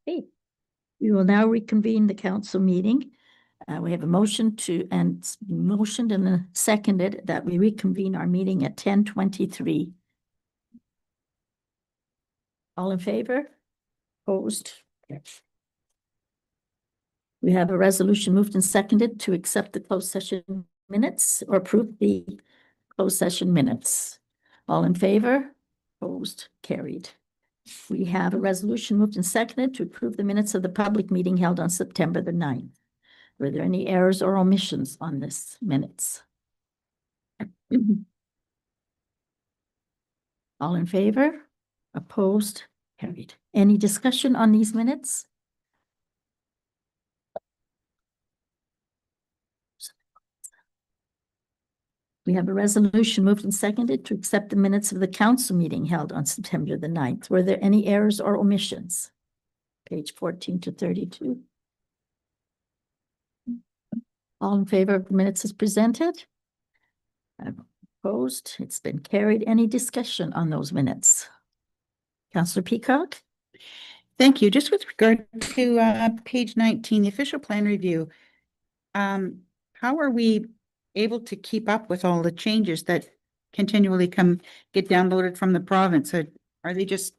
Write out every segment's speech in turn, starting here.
Okay, we will now reconvene the council meeting. We have a motioned and then seconded that we reconvene our meeting at 10:23. All in favor? Opposed? Yes. We have a resolution moved and seconded to accept the closed session minutes or approve the closed session minutes. All in favor? Opposed? Carried. We have a resolution moved and seconded to approve the minutes of the public meeting held on September the 9th. Were there any errors or omissions on this minutes? All in favor? Opposed? Carried. Any discussion on these minutes? We have a resolution moved and seconded to accept the minutes of the council meeting held on September the 9th. Were there any errors or omissions? Page 14 to 32. All in favor of the minutes as presented? Opposed? It's been carried. Any discussion on those minutes? Councillor Peacock? Thank you. Just with regard to page 19, the official plan review, how are we able to keep up with all the changes that continually get downloaded from the province? Are they just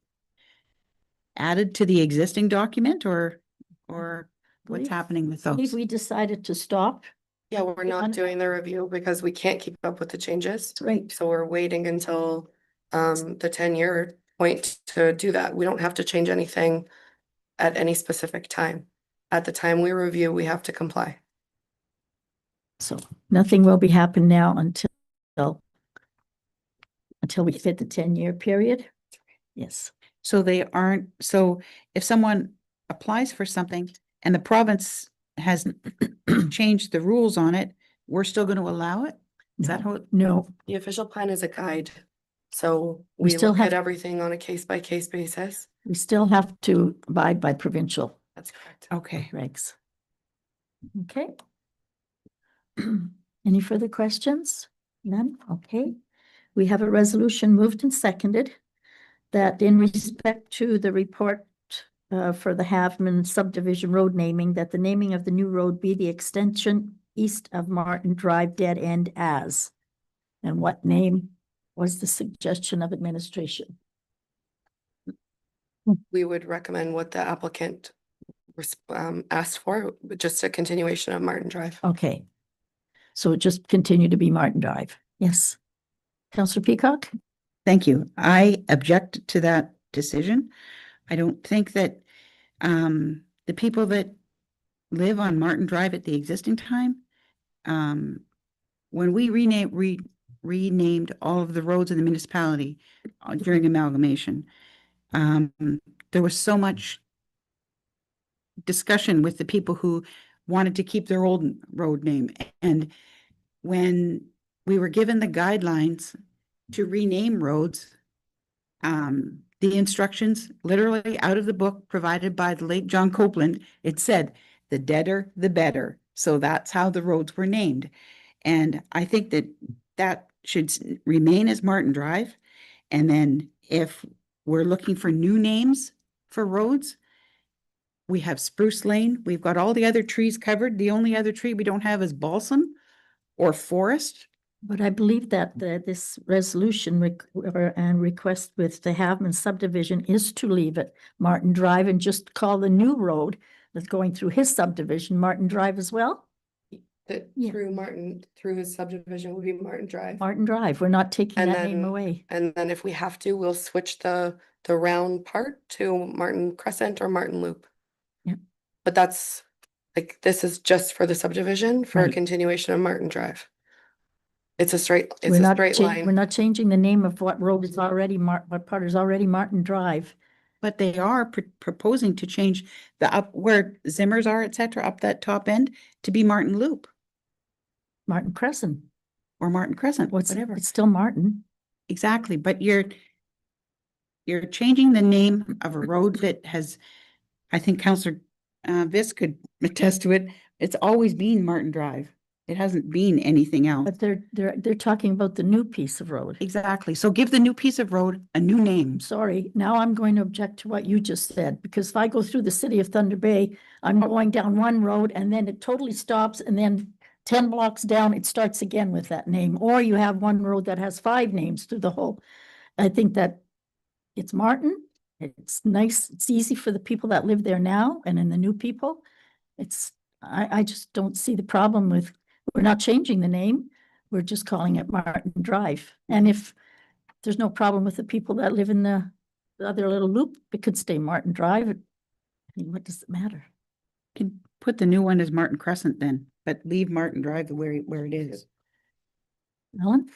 added to the existing document or what's happening with those? We decided to stop. Yeah, we're not doing the review because we can't keep up with the changes. Right. So we're waiting until the 10-year point to do that. We don't have to change anything at any specific time. At the time we review, we have to comply. So nothing will be happening now until we hit the 10-year period. Yes. So they aren't, so if someone applies for something and the province has changed the rules on it, we're still going to allow it? Is that how? No. The official plan is a guide. So We we still look have- at everything on a case-by-case basis. We still have to abide by provincial That's correct. Okay. regs. Okay. Any further questions? None? Okay. We have a resolution moved and seconded that in respect to the report for the Haveman subdivision road naming, that the naming of the new road be the extension east of Martin Drive dead end as. And what name was the suggestion of administration? We would recommend what the applicant asked for, just a continuation of Martin Drive. Okay. So it just continue to be Martin Drive. Yes. Councillor Peacock? Thank you. I object to that decision. I don't think that the people that live on Martin Drive at the existing time, when we renamed all of the roads in the municipality during amalgamation, there was so much discussion with the people who wanted to keep their old road name. And when we were given the guidelines to rename roads, the instructions literally out of the book provided by the late John Copeland, it said, the deader, the better. So that's how the roads were named. And I think that should remain as Martin Drive. And then if we're looking for new names for roads, we have Spruce Lane. We've got all the other trees covered. The only other tree we don't have is balsam or forest. But I believe that this resolution and request with the Haveman subdivision is to leave it Martin Drive and just call the new road that's going through his subdivision Martin Drive as well. Yeah. Through his subdivision would be Martin Drive. Martin Drive. We're not taking And that name then- away. And then if we have to, we'll switch the round part to Martin Crescent or Martin Loop. Yeah. But that's like, this is just for the subdivision for a Right. continuation of Martin Drive. It's a straight We're line. not changing the name of what road is already what part is already Martin Drive. But they are proposing to change the up where Zimmers are, et cetera, up that top end to be Martin Loop Martin Crescent. or Martin Crescent, whatever. It's still Martin. Exactly, but you're changing the name of a road that has, I think Councillor Viss could attest to it. It's always been Martin Drive. It hasn't been anything else. But they're talking about the new piece of road. Exactly. So give the new piece of road a new name. Sorry, now I'm going to object to what you just said, because if I go through the city of Thunder Bay, I'm going down one road and then it totally stops, and then 10 blocks down, it starts again with that name. Or you have one road that has 5 names through the whole. I think that it's Martin. It's nice. It's easy for the people that live there now, and in the new people. I just don't see the problem with, we're not changing the name. We're just calling it Martin Drive. And if there's no problem with the people that live in the other little loop, it could stay Martin Drive. I mean, what does it matter? Can put the new one as Martin Crescent then, but leave Martin Drive where it is. Ellen?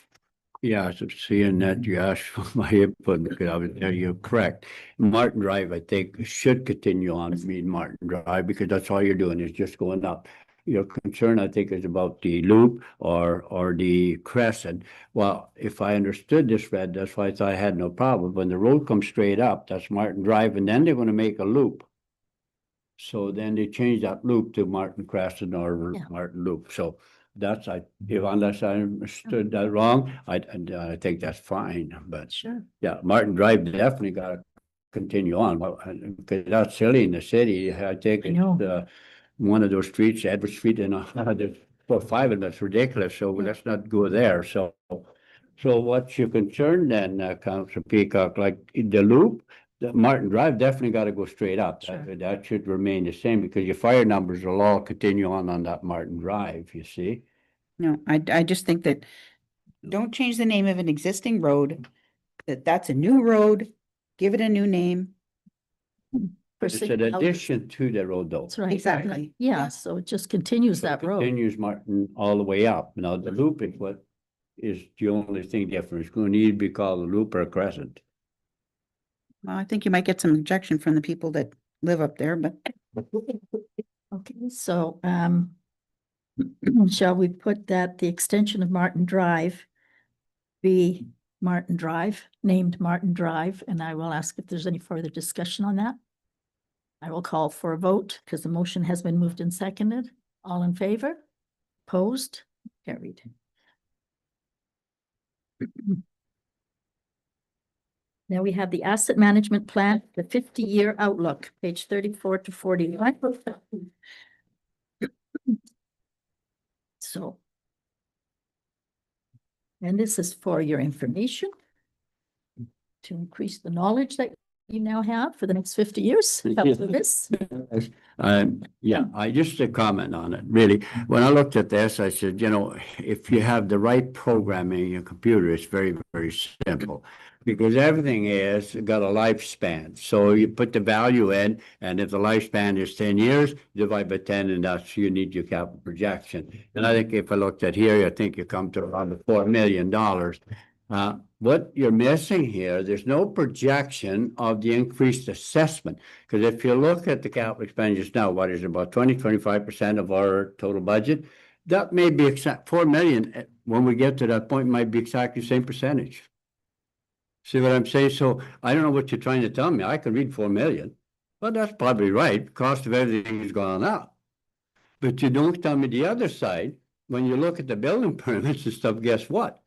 Yeah, so seeing that you asked for my input, because I would tell you correct. Martin Drive, I think, should continue on being Martin Drive, because that's all you're doing is just going up. Your concern, I think, is about the loop or the crescent. Well, if I understood this, Fred, that's why I thought I had no problem. When the road comes straight up, that's Martin Drive, and then they're gonna make a loop. So then they change that loop to Martin Crescent or Yeah. Martin Loop. So that's, unless I understood that wrong, I think that's fine, but Sure. yeah, Martin Drive definitely gotta continue on, well, because that's silly in the city, I think I know. it's, one of those streets, Edward Street, and, there's 4 or 5 of them, that's ridiculous, so Yeah. let's not go there, so what's your concern then, Councilor Peacock, like the loop? The Martin Drive definitely gotta go straight up, Sure. that should remain the same, because your fire numbers will all continue on that Martin Drive, you see? No, I just think that don't change the name of an existing road, that's a new road, give it a new name. For It's city an houses. addition to the road though. That's right. Exactly. Yeah, Yeah. so it just continues So it that road. continues Martin all the way up. Now, the loop is what is the only thing different. It's gonna need to be called a loop or a crescent. Well, I think you might get some objection from the people that live up there, but Okay, so, shall we put that the extension of Martin Drive be Martin Drive, named Martin Drive, and I will ask if there's any further discussion on that. I will call for a vote because the motion has been moved and seconded. All in favor? Opposed? Carried. Now we have the asset management plan, the 50-year outlook, page 34 to 41. So. And this is for your information. To increase the knowledge that you now have for the next 50 years. After this. Yeah, I just a comment on it, really. When I looked at this, I said, if you have the right programming in your computer, it's very, very simple. Because everything is got a lifespan. So you put the value in, and if the lifespan is 10 years, divide by 10, and that's, you need your capital projection. And I think if I looked at here, I think you come to around the $4 million. What you're missing here, there's no projection of the increased assessment. Because if you look at the capital expenditures now, what is it, about 25% of our total budget? That may be exact 4 million. When we get to that point, might be exactly the same percentage. See what I'm saying? So I don't know what you're trying to tell me. I can read 4 million, but that's probably right. Cost of everything has gone up. But you don't tell me the other side. When you look at the building permits and stuff, guess what?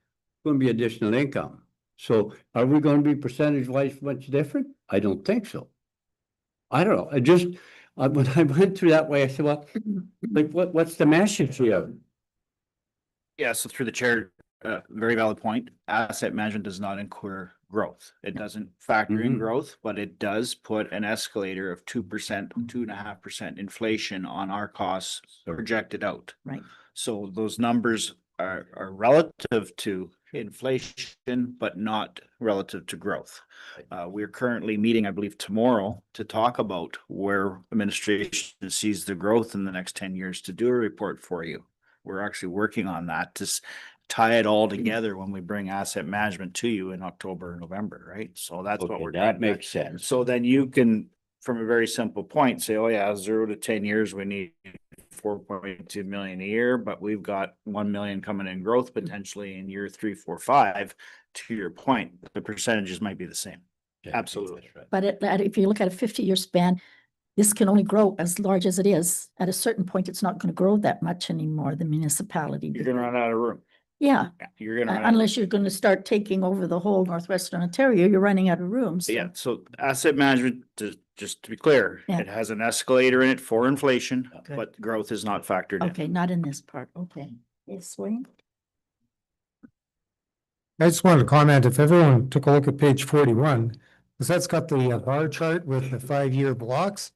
Going to be additional income. So are we going to be percentage wise much different? I don't think so. I don't know. When I went through that way, I said, well, like what's the message here? Yeah, so through the chair, very valid point. Asset management does not incur growth. It doesn't factor in Mhm. growth, but it does put an escalator of 2%, 2.5% inflation on our costs projected out. Right. So those numbers are relative to inflation, but not relative to growth. We're currently meeting, I believe, tomorrow to talk about where administration sees the growth in the next 10 years to do a report for you. We're actually working on that to tie it all together when we bring asset management to you in October or November, right? So that's what Okay, we're that doing. makes sense. So then you can, from a very simple point, say, oh yeah, 0 to 10 years, we need 4.2 million a year, but we've got 1 million coming in growth potentially in year 3, 4, 5. To your point, the percentages might be the same. Yeah, I think Absolutely. that's right. But if you look at a 50-year span, this can only grow as large as it is. At a certain point, it's not gonna grow that much anymore, the municipality. You're gonna run out of room. Yeah, You're gonna. run out of unless you're gonna start taking over the whole northwestern Ontario, you're running out of rooms. Yeah, so asset management, just to be clear, Yeah. it has an escalator in it for inflation, Good. but growth is not factored in. Okay, not in this part, okay. Yes, Wayne? I just wanted to comment, if everyone took a look at page 41, because that's got the bar chart with the 5-year blocks.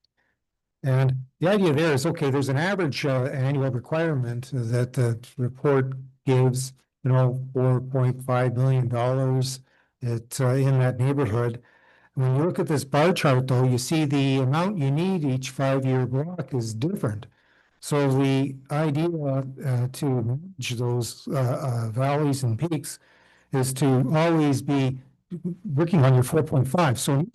And the idea there is, okay, there's an average annual requirement that the report gives, $4.5 million. It's in that neighborhood. When you look at this bar chart, though, you see the amount you need each 5-year block is different. So the idea to manage those valleys and peaks is to always be working on your 4.5. So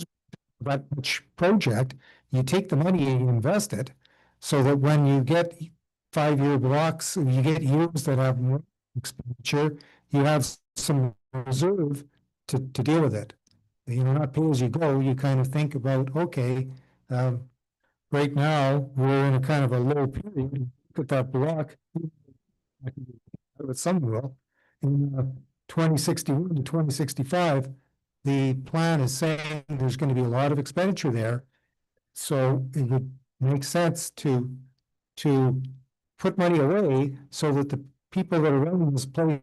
that much project, you take the money and you invest it so that when you get 5-year blocks, you get years that have more expenditure, you have some reserve to deal with it. Not pay as you go, you kind of think about, okay, right now, we're in a kind of a low period, look at that block. With some will, in 2061 to 2065, the plan is saying there's going to be a lot of expenditure there. So it would make sense to put money away so that the people that are running this place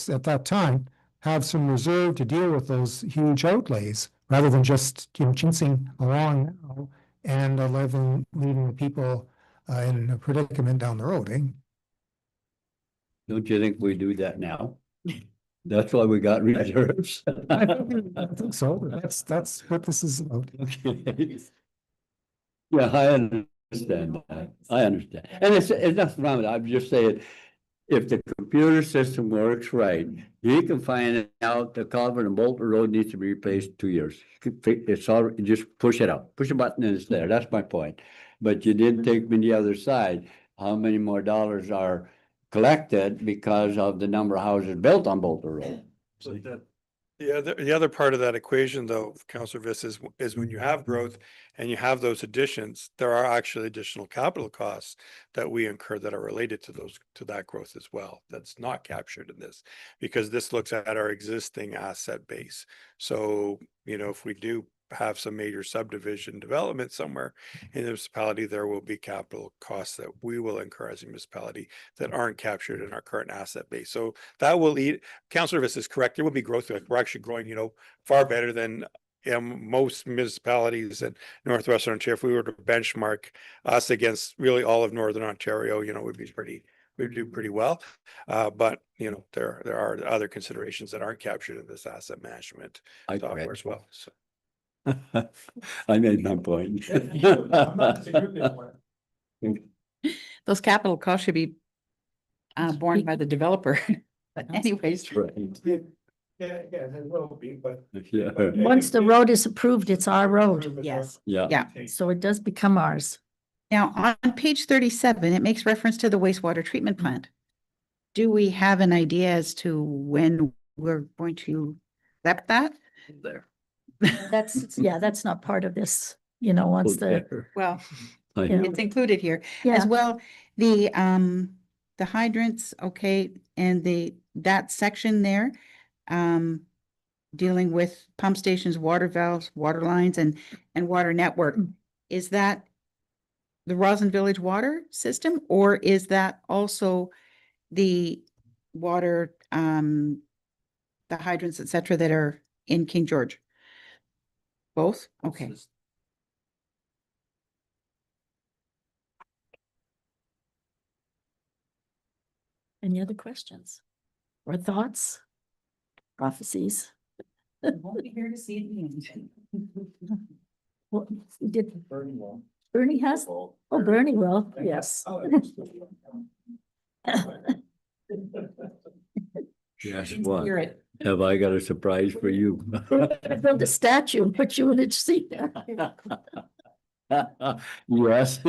at that time have some reserve to deal with those huge outlays, rather than just chincing along now and leaving the people in a predicament down the road. Don't you think we do that now? That's why we got reserves. I think so, but that's what this is about. Okay. Yeah, I understand that. I understand. And it's nothing wrong with it. I'm just saying, if the computer system works right, you can find out the culvert in Bolton Road needs to be replaced 2 years. It's all, just push it out, push a button and it's there. That's my point. But you didn't take me the other side. How many more dollars are collected because of the number of houses built on Bolton Road? So the other part of that equation, though, Councillor Viss, is when you have growth and you have those additions, there are actually additional capital costs that we incur that are related to that growth as well. That's not captured in this, because this looks at our existing asset base. So, if we do have some major subdivision development somewhere in the municipality, there will be capital costs that we will incur as a municipality that aren't captured in our current asset base. So that will eat. Councillor Viss is correct. There will be growth. We're actually growing, far better than most municipalities in Northwestern Ontario. If we were to benchmark us against really all of Northern Ontario, we'd do pretty well. But there are other considerations that aren't captured in this asset management software as well. So. I made my point. Those capital costs should be borne by the developer. But anyways, Right. Yeah, there will be, but. Yeah, Once the road is approved, it's our road, yes. yeah. Yeah. so it does become ours. Now, on page 37, it makes reference to the wastewater treatment plant. Do we have an idea as to when we're going to accept that? There. That's not part of this, once Well, I Yeah. know. it's included here. yeah, As well, the hydrants, okay, and that section there, dealing with pump stations, water valves, water lines, and water network. Is that the Roslyn Village water system, or is that also the water, the hydrants, et cetera, that are in King George? Both? Okay. any other questions or thoughts, prophecies? Won't be here to see it. Well, Bernie has, Bernie will, yes. Yes, what? Hear it. Have I got a surprise for you? We're gonna build a statue and put you in its seat there. Yes.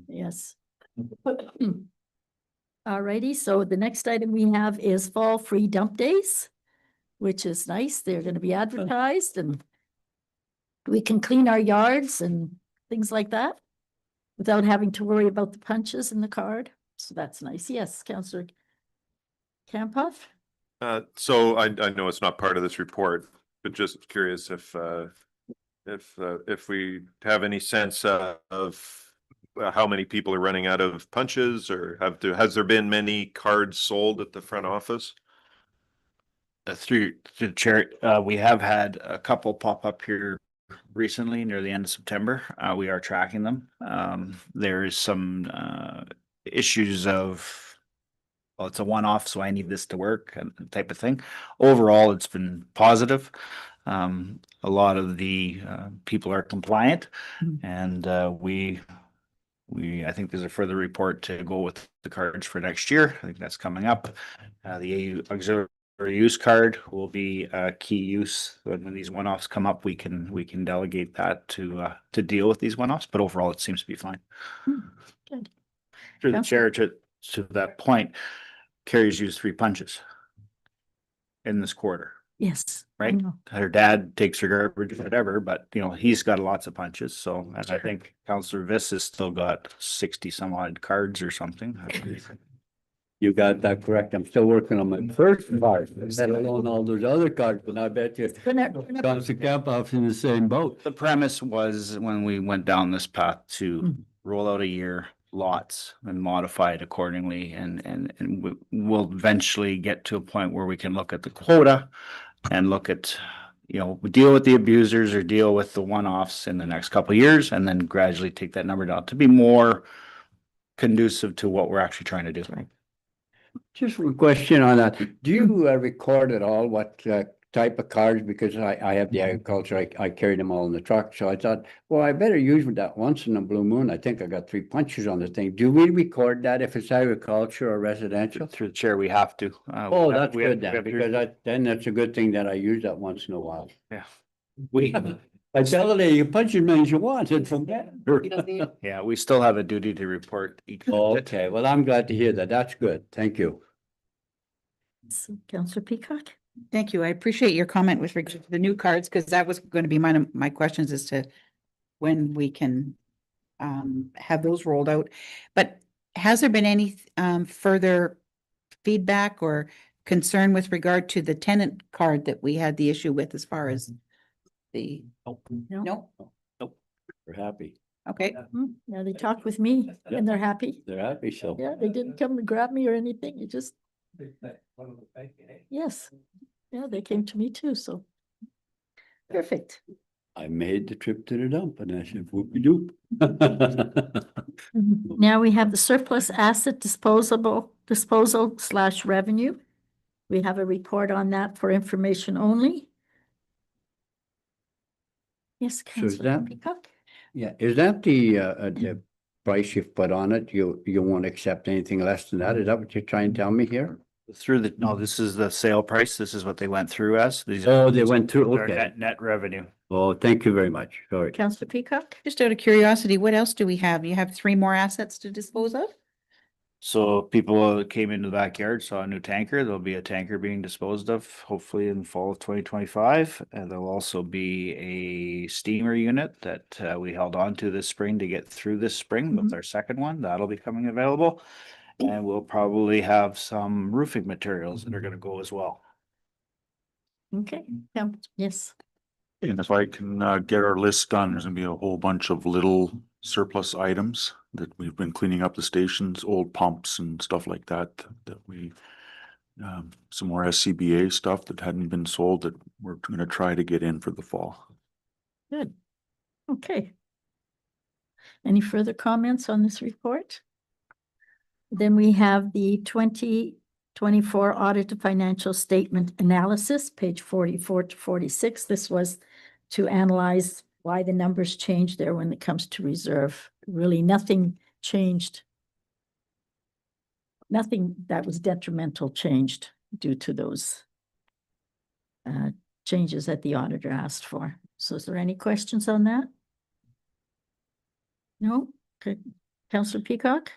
Yes. Alrighty, so the next item we have is fall free dump days, which is nice. They're gonna be advertised and we can clean our yards and things like that without having to worry about the punches in the card. So that's nice. Yes, Councillor Campuff? So I know it's not part of this report, but just curious if we have any sense of how many people are running out of punches, or has there been many cards sold at the front office? Through the chair, we have had a couple pop up here recently near the end of September. We are tracking them. There is some issues of, well, it's a one-off, so I need this to work and type of thing. Overall, it's been positive. A lot of the people are compliant, and I think there's a further report to go with the cards for next year. I think that's coming up. The auxiliary use card will be a key use. When these one-offs come up, we can delegate that to deal with these one-offs, but overall it seems to be fine. Good. Through the Councillor- chair, to that point, Carrie's used 3 punches in this quarter, Yes. I right? know. Her dad takes her garbage, whatever, but he's got lots of punches. So, and I think Councillor Viss has still got 60 some odd cards or something. You got that correct. I'm still working on my first card, let alone all those other cards, but I bet you Councillor Campoff's in the same boat. The premise was, when we went down this path, to Mm. roll out a year lots and modify it accordingly, and we'll eventually get to a point where we can look at the quota and look at, deal with the abusers or deal with the one-offs in the next couple of years, and then gradually take that number down to be more conducive to what we're actually trying to do. Just a question on that. Do you record at all what type of cards? Because I have the agriculture, I carry them all in the truck. So I thought, well, I better use that once in a blue moon. I think I got 3 punches on the thing. Do we record that if it's agriculture or residential? Through the chair, we have to. Oh, that's we have- good we then, have- because then that's a good thing that I use that once in a while. We, I tell the lady, you punch as many as you want and forget. yeah, we still have a duty to report each. Okay, well, I'm glad to hear that. That's good. Thank you. Councillor Peacock? Thank you. I appreciate your comment with regard to the new cards, because that was going to be my questions as to when we can have those rolled out. But has there been any further feedback or concern with regard to the tenant card that we had the issue with, as far as the? No? We're happy. Okay. Yeah, they talk with me and they're happy. They're happy, so. Yeah, they didn't come and grab me or anything. You just, yes. Yeah, they came to me too, so. Perfect. I made the trip to the dump and I said, whoop-de-doop. Now we have the surplus asset disposal/revenue. We have a report on that for information only. Yes, is Councillor that- Peacock? Yeah, is that the price you've put on it? You won't accept anything less than that? Is that what you're trying to tell me here? No, this is the sale price. This is what they went through as. These Oh, they went through, are okay. net revenue. Oh, thank you very much. Sorry. Councillor Peacock? Just out of curiosity, what else do we have? You have 3 more assets to dispose of? So people came into the backyard, saw a new tanker. There'll be a tanker being disposed of, hopefully in fall of 2025. And there'll also be a steamer unit that we held on to this spring to get through this spring. That's our second one. That'll be coming available. And we'll probably have some roofing materials that are gonna go as well. Okay, yes. And if I can get our list done, there's gonna be a whole bunch of little surplus items that we've been cleaning up the stations, old pumps and stuff like that, that we some more SCBA stuff that hadn't been sold that we're gonna try to get in for the fall. Good. Okay. Any further comments on this report? Then we have the 2024 audited financial statement analysis, page 44 to 46. This was to analyze why the numbers changed there when it comes to reserve. Really, nothing changed. Nothing that was detrimental changed due to those changes that the auditor asked for. So is there any questions on that? No? Okay. Councillor Peacock?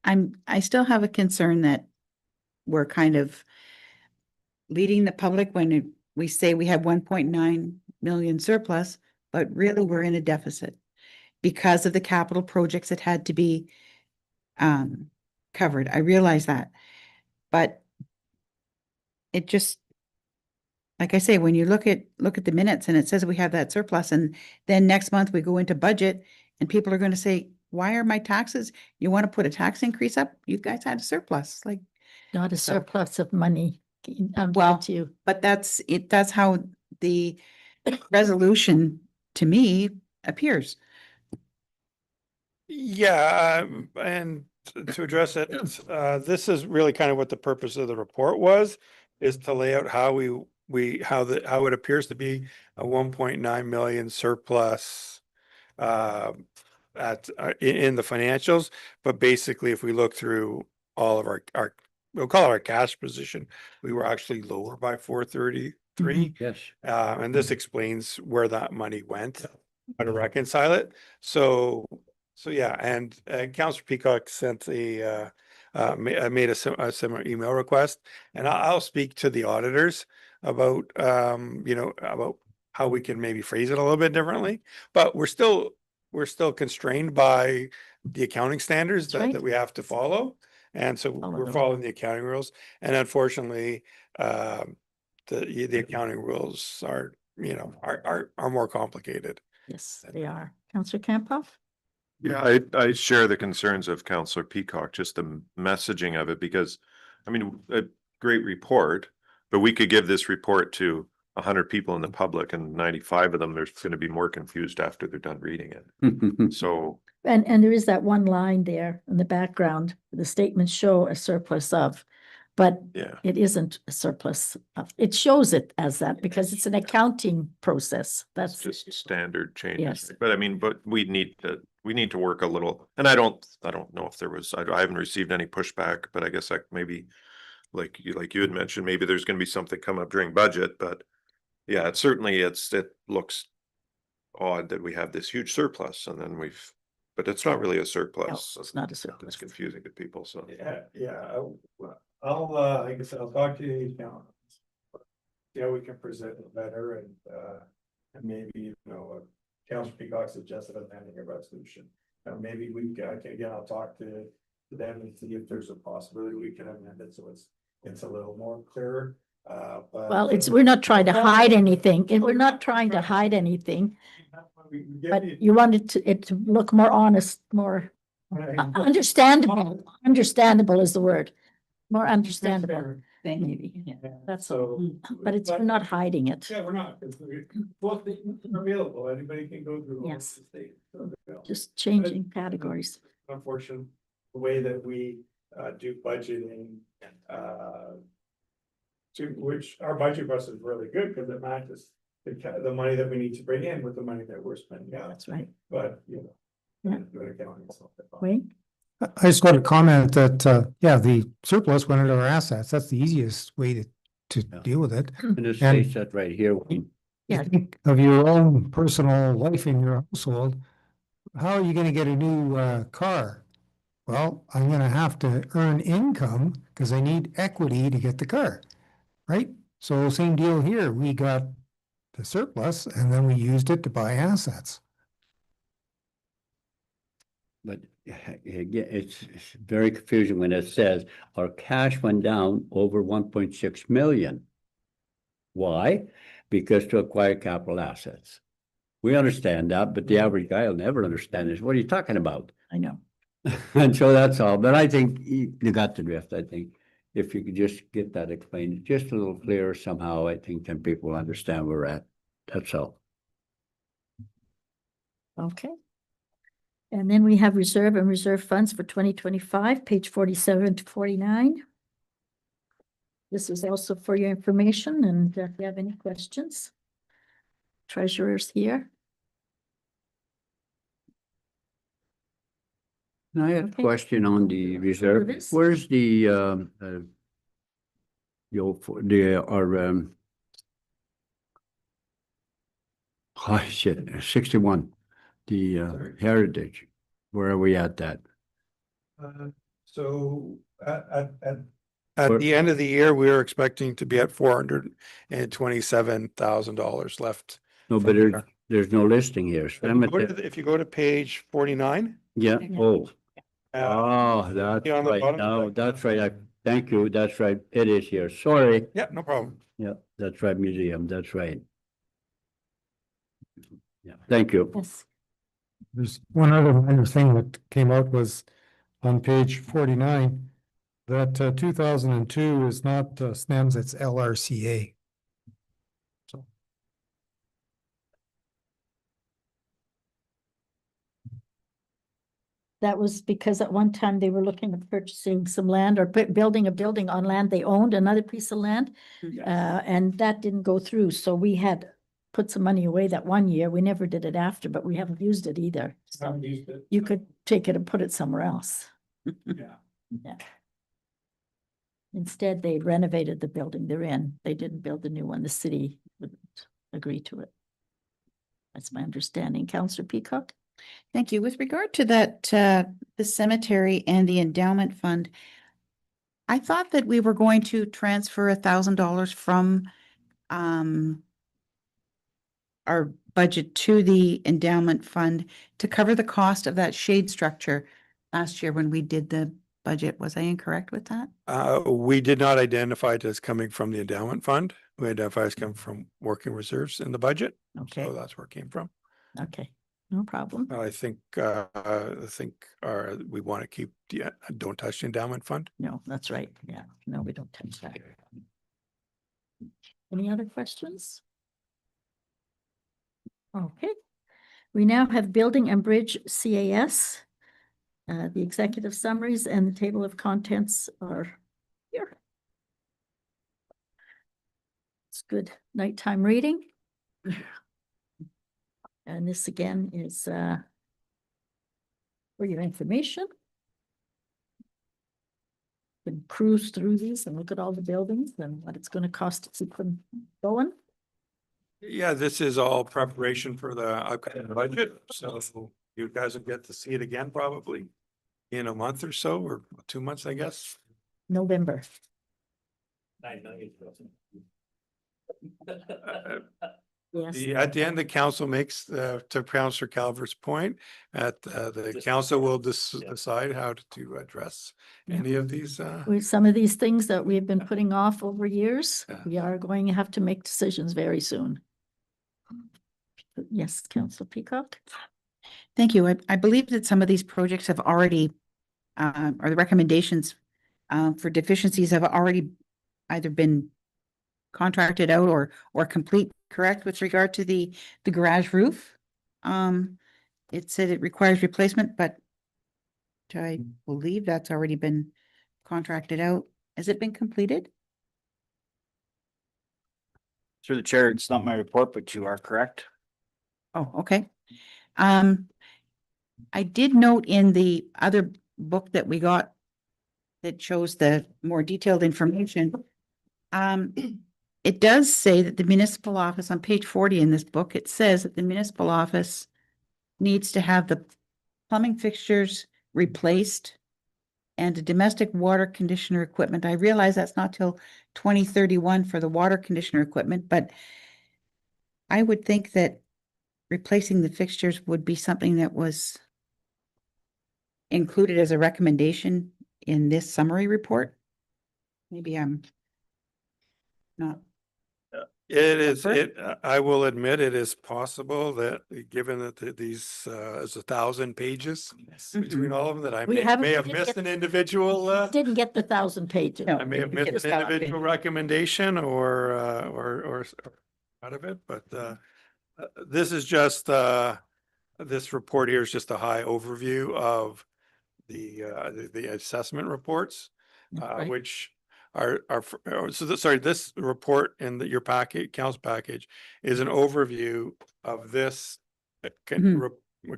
I still have a concern that we're kind of leading the public when we say we have 1.9 million surplus, but really we're in a deficit because of the capital projects that had to be covered. I realize that. But it just, like I say, when you look at the minutes and it says we have that surplus, and then next month we go into budget and people are going to say, why are my taxes? You want to put a tax increase up? You guys had a surplus, like, Not a So- surplus of money. I'll give Well, it to you. but that's it, that's how the resolution to me appears. Yeah, and to address it, this is really kind of what the purpose of the report was, is to lay out how how it appears to be a 1.9 million surplus in the financials. But basically, if we look through all of our we'll call it our cash position, we were actually lower by 433. Yes. And this explains where that money went, how to reconcile it. So yeah, and Councillor Peacock sent made a similar email request, and I'll speak to the auditors about, about how we can maybe phrase it a little bit differently, but we're still constrained by the accounting standards That's right. that we have to follow. And so Follow we're them. following the accounting rules, and unfortunately, the accounting rules are more complicated. Yes, they are. Councillor Campoff? Yeah, I share the concerns of Councillor Peacock, just the messaging of it, because, I mean, a great report, but we could give this report to 100 people in the public, and 95 of them, there's going to be more confused after they're done reading it. So, And there is that one line there in the background, the statements show a surplus of, but yeah. it isn't a surplus of, it shows it as that because it's an accounting process. It's That's, just standard changes, Yes. but I mean, but we need to work a little, and I don't know if there was, I haven't received any pushback, but I guess maybe like you had mentioned, maybe there's gonna be something come up during budget, but yeah, it looks odd that we have this huge surplus, and then but it's not really a no, surplus. it's not a It's surplus. confusing to people, so. Yeah, like I said, I'll talk to the accountants. See how we can present it better, and maybe, Councillor Peacock suggested amending a resolution. And maybe again, I'll talk to them and see if there's a possibility we can amend it, so it's a little more clear. Well, we're not trying to hide anything, and we're not trying to hide anything, but you wanted it to look more honest, more understandable. Understandable is the word. More understandable, maybe. Yeah, that's all. But we're not hiding it. Yeah, we're not, well, they're available, anybody can go through. Yes. Just changing categories. Unfortunately, the way that we do budgeting, to which our budget process is really good because it matches the money that we need to bring in with the money that we're spending out, That's right. but Yeah. good accounting is something. Wayne? I just got a comment that, yeah, the surplus went into our assets. That's the easiest way to Yeah. deal with it. And it states that right here. Yeah. Think of your own personal life in your household. How are you gonna get a new car? Well, I'm gonna have to earn income because I need equity to get the car, right? So same deal here. We got the surplus and then we used it to buy assets. But again, it's very confusing when it says our cash went down over 1.6 million. Why? Because to acquire capital assets. We understand that, but the average guy will never understand this. What are you talking about? I know. And so that's all, but I think you got the drift. I think if you could just get that explained just a little clearer somehow, I think then people will understand where we're at. That's all. Okay. And then we have reserve and reserve funds for 2025, page 47 to 49. This is also for your information, and if you have any questions, treasurer's here. And I have a Okay. question on the reserve. Service? Where's the oh shit, 61, the heritage. Where are we at that? So at Where- the end of the year, we were expecting to be at $427,000 left. No, from but there. There's no listing here. Cemetery, If you go to page 49. yeah, oh, uh, that's on the right. bottom No, section. that's right. Thank you. That's right. It is here. Sorry. Yeah, no problem. Yeah, that's right, museum. That's right. Yeah, thank you. Yes. There's one other minor thing that came out was on page 49, that 2002 is not SNEMS, it's LRCA. So. That was because at one time they were looking at purchasing some land or building a building on land they owned, another piece of land. And that didn't go through, so we had put some money away that one year. We never did it after, but we haven't used it either. So you could take it and put it somewhere else. Yeah. Yeah. Instead, they renovated the building they're in. They didn't build a new one. The city wouldn't agree to it. That's my understanding. Councillor Peacock? Thank you. With regard to that, the cemetery and the endowment fund, I thought that we were going to transfer $1,000 from our budget to the endowment fund to cover the cost of that shade structure last year when we did the budget. Was I incorrect with that? We did not identify it as coming from the endowment fund. We identified it as coming from working reserves in the budget. Okay, So that's where it came from. okay, no problem. I think we want to keep don't touch the endowment fund. No, that's right. Yeah, no, we don't touch that. Any other questions? Okay, we now have building and bridge CAS. The executive summaries and the table of contents are here. It's good nighttime reading. And this again is for your information. You can cruise through these and look at all the buildings and what it's going to cost to keep them going. Yeah, this is all preparation for the upcoming budget. So you guys will get to see it again probably in a month or so, or 2 months, I guess. November. Yes. At the end, the council makes, to Councillor Calvert's point, the council will decide how to address any of these. Some of these things that we've been putting off over years, Yeah. we are going to have to make decisions very soon. Yes, Council Peacock? Thank you. I believe that some of these projects have already, or the recommendations for deficiencies have already either been contracted out or complete, correct, with regard to the garage roof? It said it requires replacement, but I believe that's already been contracted out. Has it been completed? Through the chair, it's not my report, but you are correct. Oh, okay. I did note in the other book that we got that shows the more detailed information. It does say that the municipal office on page 40 in this book, it says that the municipal office needs to have the plumbing fixtures replaced and the domestic water conditioner equipment. I realize that's not till 2031 for the water conditioner equipment, but I would think that replacing the fixtures would be something that was included as a recommendation in this summary report. Maybe I'm not. It is, Effort? I will admit it is possible that given that these is 1,000 pages between all of them, that I We may haven't- have we didn't missed get- an individual, Didn't get the 1,000 pages. No. I may have we get missed the an 1,000 individual pages. recommendation or out of it, but this is just this report here is just a high overview of the assessment reports, That's right. which sorry, this report in your packet, council package, is an overview of this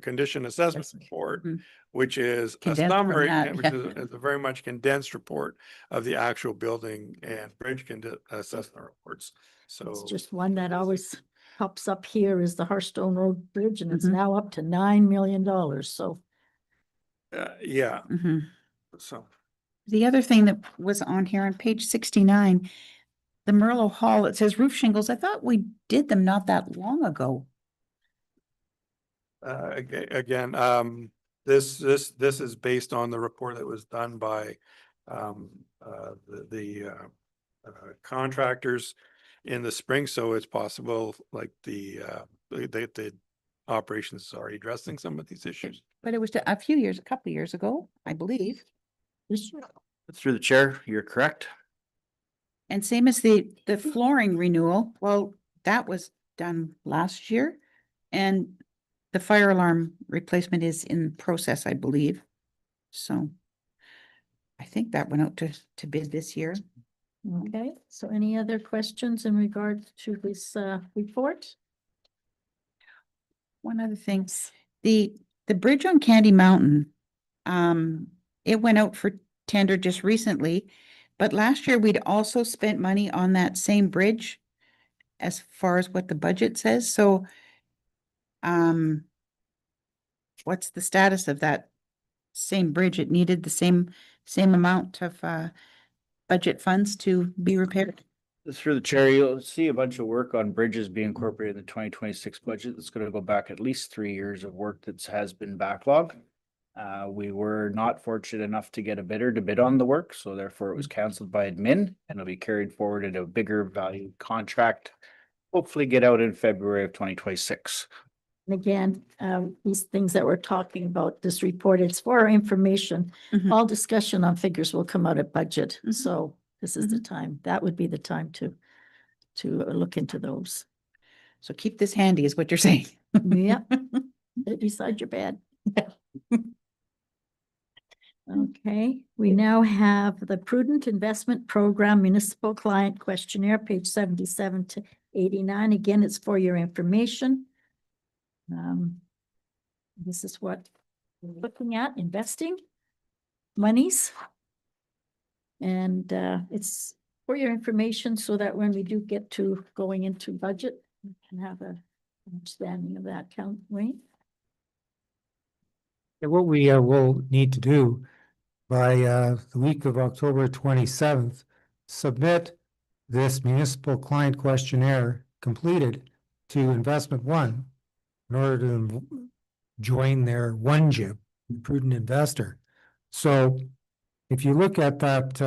condition assessment Assessment. report, Mhm. which is a Condensed from summary, that, which yeah. is a very much condensed report of the actual building and bridge assessment reports. So It's just one that always pops up here is the Hearthstone Road Bridge, and it's Mhm. now up to $9 million. So yeah, Mhm. so. The other thing that was on here on page 69, the Merlot Hall, it says roof shingles. I thought we did them not that long ago. Again, this is based on the report that was done by the contractors in the spring, so it's possible like the operations is already addressing some of these issues. But it was a couple of years ago, I believe. Through the chair, you're correct. And same as the flooring renewal, well, that was done last year. And the fire alarm replacement is in process, I believe. So I think that went out to bid this year. Okay, so any other questions in regards to this report? One other thing, the bridge on Candy Mountain, it went out for tender just recently, but last year we'd also spent money on that same bridge as far as what the budget says, so what's the status of that same bridge? It needed the same amount of budget funds to be repaired. Through the chair, you'll see a bunch of work on bridges being incorporated in the 2026 budget. That's gonna go back at least 3 years of work that has been backlogged. We were not fortunate enough to get a bidder to bid on the work, so therefore it was canceled by admin and it'll be carried forward in a bigger value contract. Hopefully get out in February of 2026. And again, these things that we're talking about, this report, it's for our information. Mhm. All discussion on figures will come out of budget, Mhm. so this is the time, that would be the time to look into those. So keep this handy is what you're saying. Yep. Put it beside your bed. Okay, we now have the Prudent Investment Program Municipal Client Questionnaire, page 77 to 89. Again, it's for your information. This is what we're looking at, investing monies. And it's for your information so that when we do get to going into budget, we can have a understanding of that, Count Wayne. Yeah, what we will need to do by the week of October 27th, submit this municipal client questionnaire completed to Investment One in order to join their OneJib, Prudent Investor. So if you look at that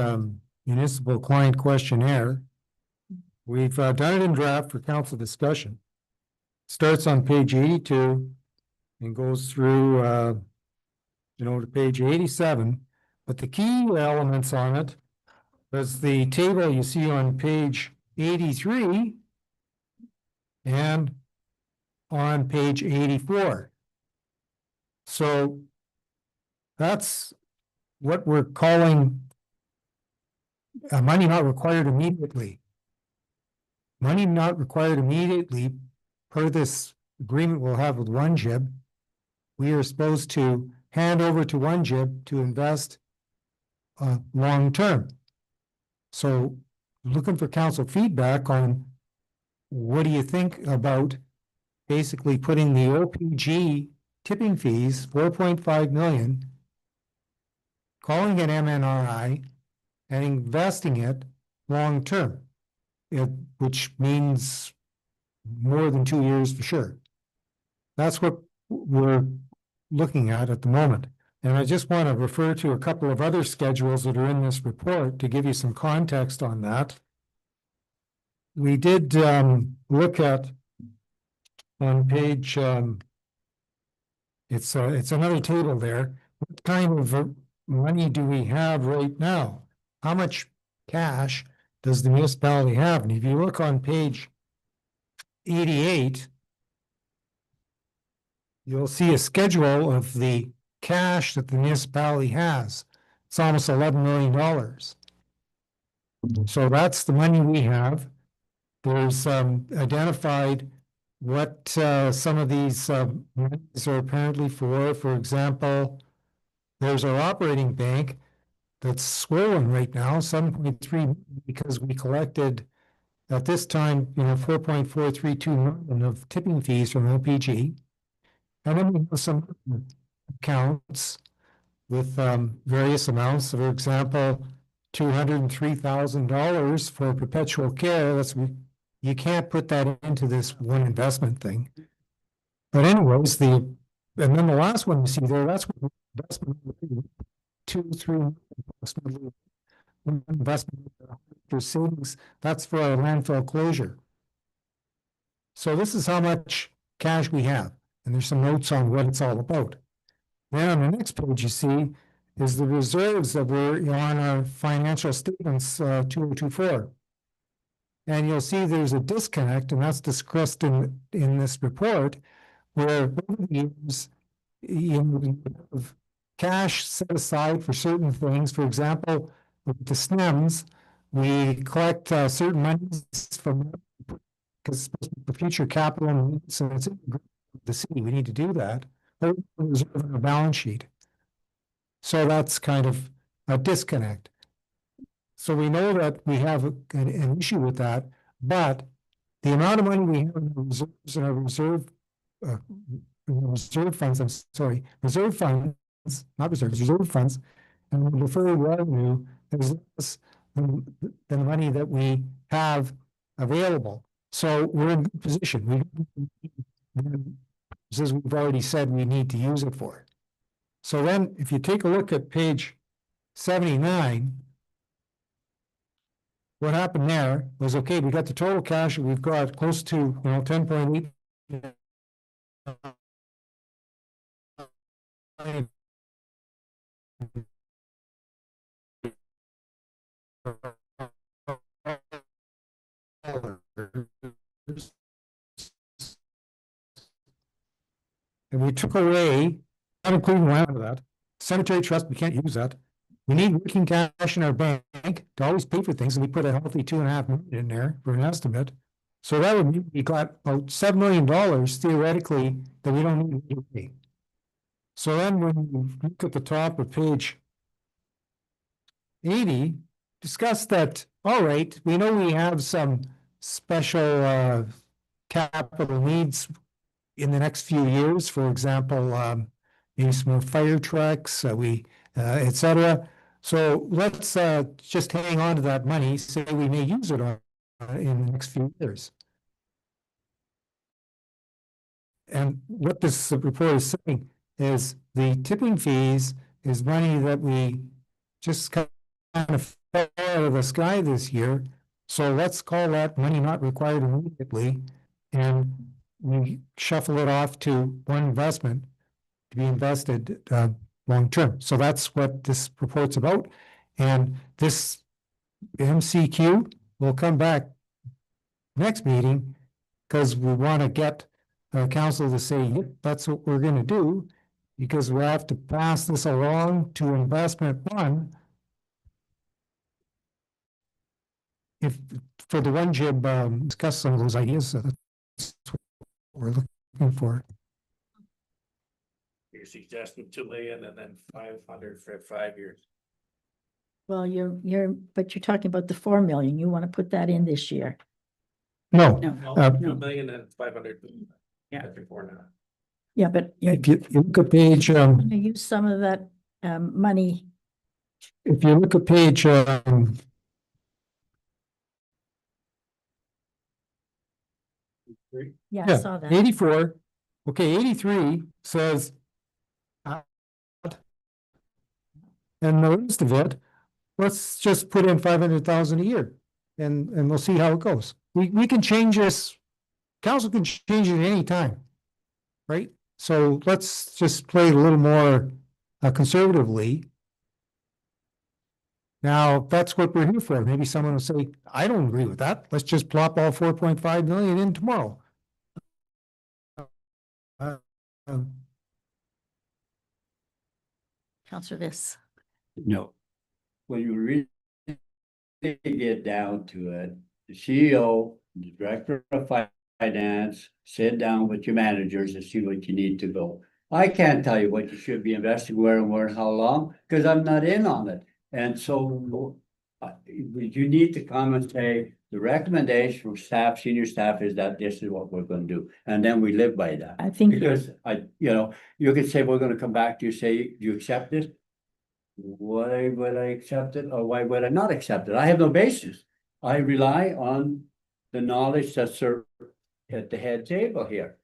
municipal client questionnaire, we've done it in draft for council discussion. Starts on page 82 and goes through to page 87. But the key elements on it is the table you see on page 83 and on page 84. So that's what we're calling money not required immediately. Money not required immediately per this agreement we'll have with OneJib. We are supposed to hand over to OneJib to invest long term. So looking for council feedback on what do you think about basically putting the OPG tipping fees, 4.5 million, calling it MNRI and investing it long term, which means more than 2 years for sure. That's what we're looking at the moment. And I just want to refer to a couple of other schedules that are in this report to give you some context on that. We did look at on page, it's another table there. What kind of money do we have right now? How much cash does the municipality have? And if you look on page 88, you'll see a schedule of the cash that the municipality has. It's almost $11 million. So that's the money we have. There's identified what some of these monies are apparently for. For example, there's our operating bank that's swollen right now, 7.3, because we collected at this time, 4.432 million of tipping fees from OPG. And then we have some accounts with various amounts. For example, $203,000 for perpetual care. You can't put that into this one investment thing. But anyways, the And then the last one you see there, that's what investment, 2, 3, approximately. Investment for savings, that's for our landfill closure. So this is how much cash we have, and there's some notes on what it's all about. Then on the next page, you see is the reserves that were on our financial statements, 2024. And you'll see there's a disconnect, and that's discussed in this report, where over the years, you know, we have cash set aside for certain things. For example, with the SNEMs, we collect certain monies from, because the future capital needs, so it's in the city, we need to do that. But we reserve on the balance sheet. So that's kind of a disconnect. So we know that we have an issue with that, but the amount of money we have in the reserves and our reserve funds, I'm sorry, reserve funds, not reserves, reserve funds, and the deferred revenue is less than the money that we have available. So we're in a good position. As we've already said, we need to use it for. So then, if you take a look at page 79, what happened there was, okay, we got the total cash, we've got close to, 10.8. And we took away, not including land of that, cemetery trust, we can't use that. We need working cash in our bank to always pay for things, and we put a healthy 2.5 million in there for an estimate. So that would mean we got about $7 million theoretically that we don't need to pay. So then when you look at the top of page 80, discuss that, all right, we know we have some special capital needs in the next few years, for example, maybe some more fire trucks, et cetera. So let's just hang on to that money, say we may use it in the next few years. And what this report is saying is the tipping fees is money that we just kind of fell out of the sky this year. So let's call that money not required immediately, and we shuffle it off to one investment to be invested long term. So that's what this report's about. And this MCQ will come back next meeting because we want to get council to say, yep, that's what we're going to do, because we have to pass this along to investment one. If for the one Jib, discuss some of those ideas, that's what we're looking for. You're suggesting 2 million and then 500 for 5 years. Well, but you're talking about the 4 million. You want to put that in this year. No, No, Uh, 2 million and 500. Yeah. Before now. Yeah, but you're if you look at page, going to use some of that money. if you look at page, Yeah, I saw that. 84, okay, 83 says and the rest of it, let's just put in 500,000 a year and we'll see how it goes. We can change this, council can change it at any time, right? So let's just play it a little more conservatively. Now, that's what we're here for. Maybe someone will say, I don't agree with that. Let's just plop all 4.5 million in tomorrow. Councillor Viss. No. When you really get down to it, the CEO, the director of finance, sit down with your managers and see what you need to go. I can't tell you what you should be investing where and how long, because I'm not in on it. And so you need to come and say, the recommendation from staff, senior staff is that this is what we're going to do. And then we live by that. I think Because you could say, we're going to come back to you, say, do you accept it? Why would I accept it or why would I not accept it? I have no basis. I rely on the knowledge that's at the head table here.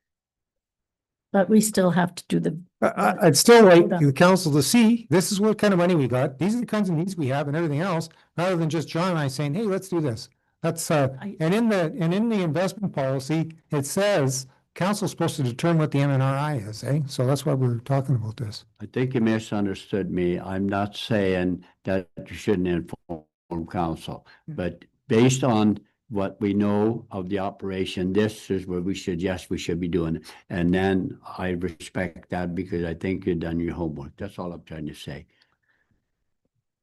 But we still have to do the, I'd still like the council to see, this is what kind of money we got, these are the kinds of needs we have and everything else, rather than just John and I saying, hey, let's do this. That's, and in the investment policy, it says council's supposed to determine what the MNRI is, eh? So that's why we're talking about this. I think you misunderstood me. I'm not saying that you shouldn't inform council, but based on what we know of the operation, this is what we suggest we should be doing. And then I respect that because I think you've done your homework. That's all I'm trying to say.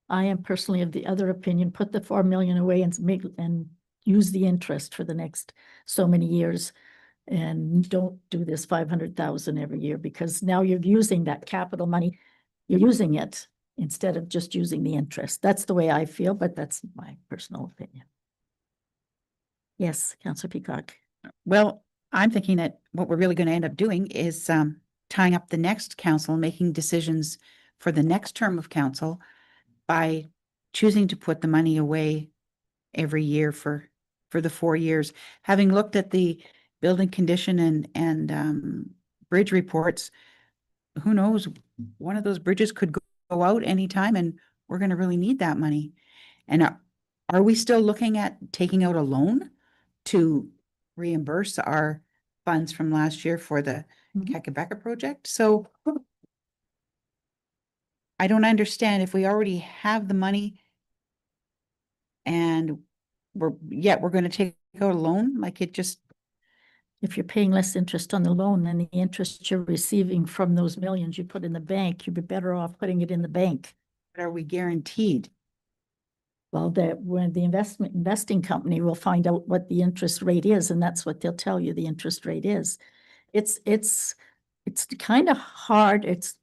I am personally of the other opinion, put the 4 million away and use the interest for the next so many years. And don't do this 500,000 every year, because now you're using that capital money, you're using it instead of just using the interest. That's the way I feel, but that's my personal opinion. Yes, Councillor Peacock. Well, I'm thinking that what we're really going to end up doing is tying up the next council, making decisions for the next term of council by choosing to put the money away every year for the 4 years. Having looked at the building condition and bridge reports, who knows, one of those bridges could go out anytime and we're going to really need that money. And are we still looking at taking out a loan to reimburse our funds from last year for the Kakabeka project? So I don't understand if we already have the money and we're going to take out a loan, like it just. If you're paying less interest on the loan than the interest you're receiving from those millions you put in the bank, you'd be better off putting it in the bank. Are we guaranteed? Well, when the investing company will find out what the interest rate is, and that's what they'll tell you the interest rate is. It's kind of hard. It's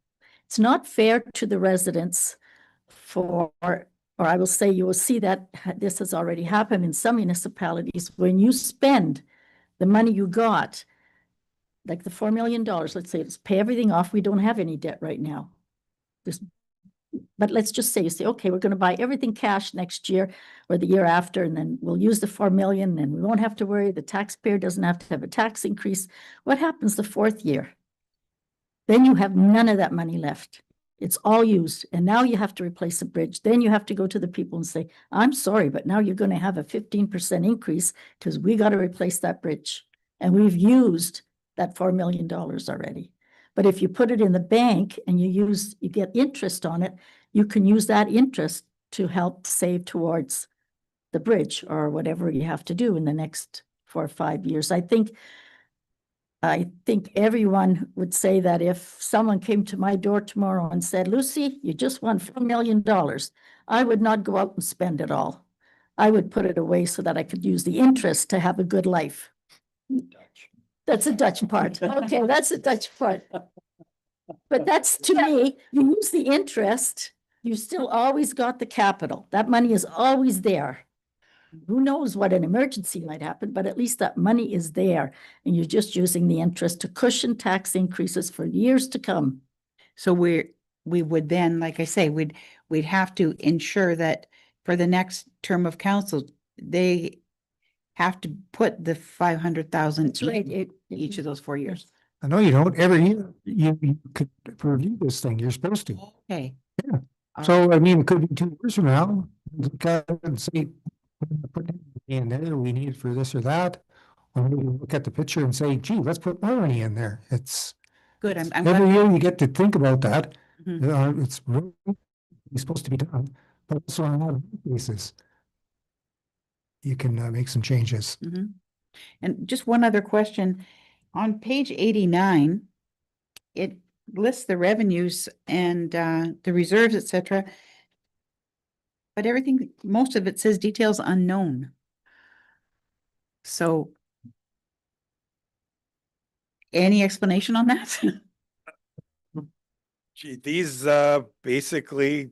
not fair to the residents or I will say you will see that this has already happened in some municipalities. When you spend the money you got, like the $4 million, let's say, let's pay everything off. We don't have any debt right now. But let's just say you say, okay, we're going to buy everything cash next year or the year after, and then we'll use the 4 million and we won't have to worry. The taxpayer doesn't have to have a tax increase. What happens the 4th year? Then you have none of that money left. It's all used. And now you have to replace a bridge. Then you have to go to the people and say, I'm sorry, but now you're going to have a 15% increase because we got to replace that bridge. And we've used that $4 million already. But if you put it in the bank and you get interest on it, you can use that interest to help save towards the bridge or whatever you have to do in the next 4 or 5 years. I think everyone would say that if someone came to my door tomorrow and said, Lucy, you just won $4 million, I would not go out and spend it all. I would put it away so that I could use the interest to have a good life. That's a Dutch part. Okay, that's a Dutch part. But that's, to me, you use the interest, you still always got the capital. That money is always there. Who knows what an emergency might happen, but at least that money is there. And you're just using the interest to cushion tax increases for years to come. So we would then, like I say, we'd have to ensure that for the next term of council, they have to put the 500,000 each of those 4 years. I know you don't, every year, you could review this thing, you're supposed to. Okay. Yeah. So, I mean, it could be 2 years from now, look at it and say, put in there, we need it for this or that. Or maybe look at the picture and say, gee, let's put more money in there. It's Good. I'm every glad. year you get to think about that. Mhm. It's really supposed to be done, but also on a lot of basis, you can make some changes. Mhm. And just one other question. On page 89, it lists the revenues and the reserves, et cetera. But everything, most of it says details unknown. So any explanation on that? Gee, these basically,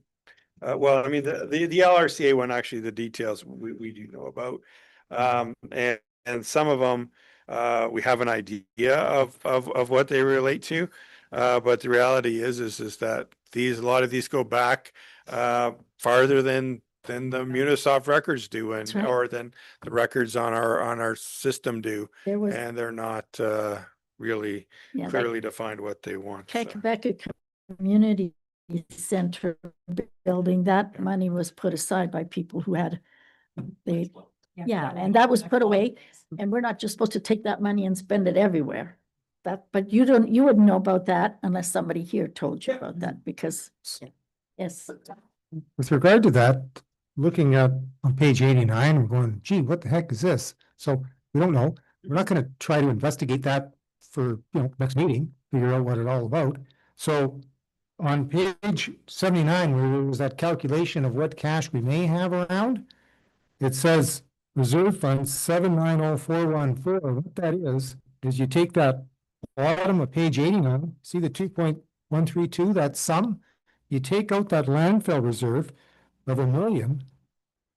well, I mean, the LRCA one, actually, the details we do know about. And some of them, we have an idea of what they relate to. But the reality is that a lot of these go back farther than the Munisoft records do, That's right. or than the records on our system do. There was, And they're not really Yeah, like clearly defined what they want. so. Quebec Community Center building, that money was put aside by people who had, yeah, and that was put away. And we're not just supposed to take that money and spend it everywhere. But you wouldn't know about that unless somebody here told you about that, because, yes. With regard to that, looking at on page 89, we're going, gee, what the heck is this? So we don't know. We're not gonna try to investigate that for, next meeting, figure out what it's all about. So on page 79, where there was that calculation of what cash we may have around, it says reserve fund 790414. What that is you take that bottom of page 89, see the 2.132, that sum? You take out that landfill reserve of $1 million.